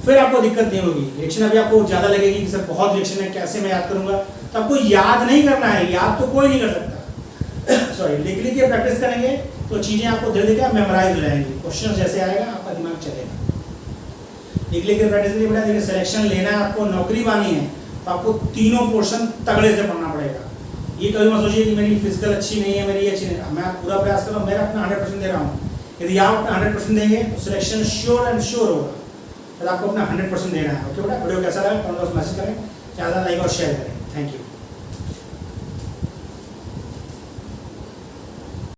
फिर आपको दिक्कत नहीं होगी। रिएक्शन अभी आपको ज़्यादा लगेगी कि सर बहुत रिएक्शन है, कैसे मैं याद करूंगा, तो आपको याद नहीं करना है, याद तो कोई नहीं कर सकता सॉरी, लिख के प्रैक्टिस करेंगे तो चीज़ें आपको धीरे धीरे मेमोराइज हो जाएंगी। क्वेश्चन जैसे आएगा आपका दिमाग चलेगा। लिख के प्रैक्टिस करिए बेटा। देखिए सिलेक्शन लेना है आपको, नौकरी पानी है, तो आपको तीनों पोर्शन तगड़े से पढ़ना पड़ेगा। ये कभी मत सोचिए कि मेरी फिजिकल अच्छी नहीं है, मेरी ये अच्छी नहीं है। मैं पूरा प्रयास कर रहा हूँ, मेरा अपना 100% दे रहा हूँ। यदि आप अपना 100% देंगे तो सिलेक्शन श्योर एंड श्योर होगा। तो आपको अपना 100% देना है। ओके बेटा, वीडियो कैसा लगा कमेंट बॉक्स में मैसेज करें, ज़्यादा लाइक और शेयर करें। Thank you.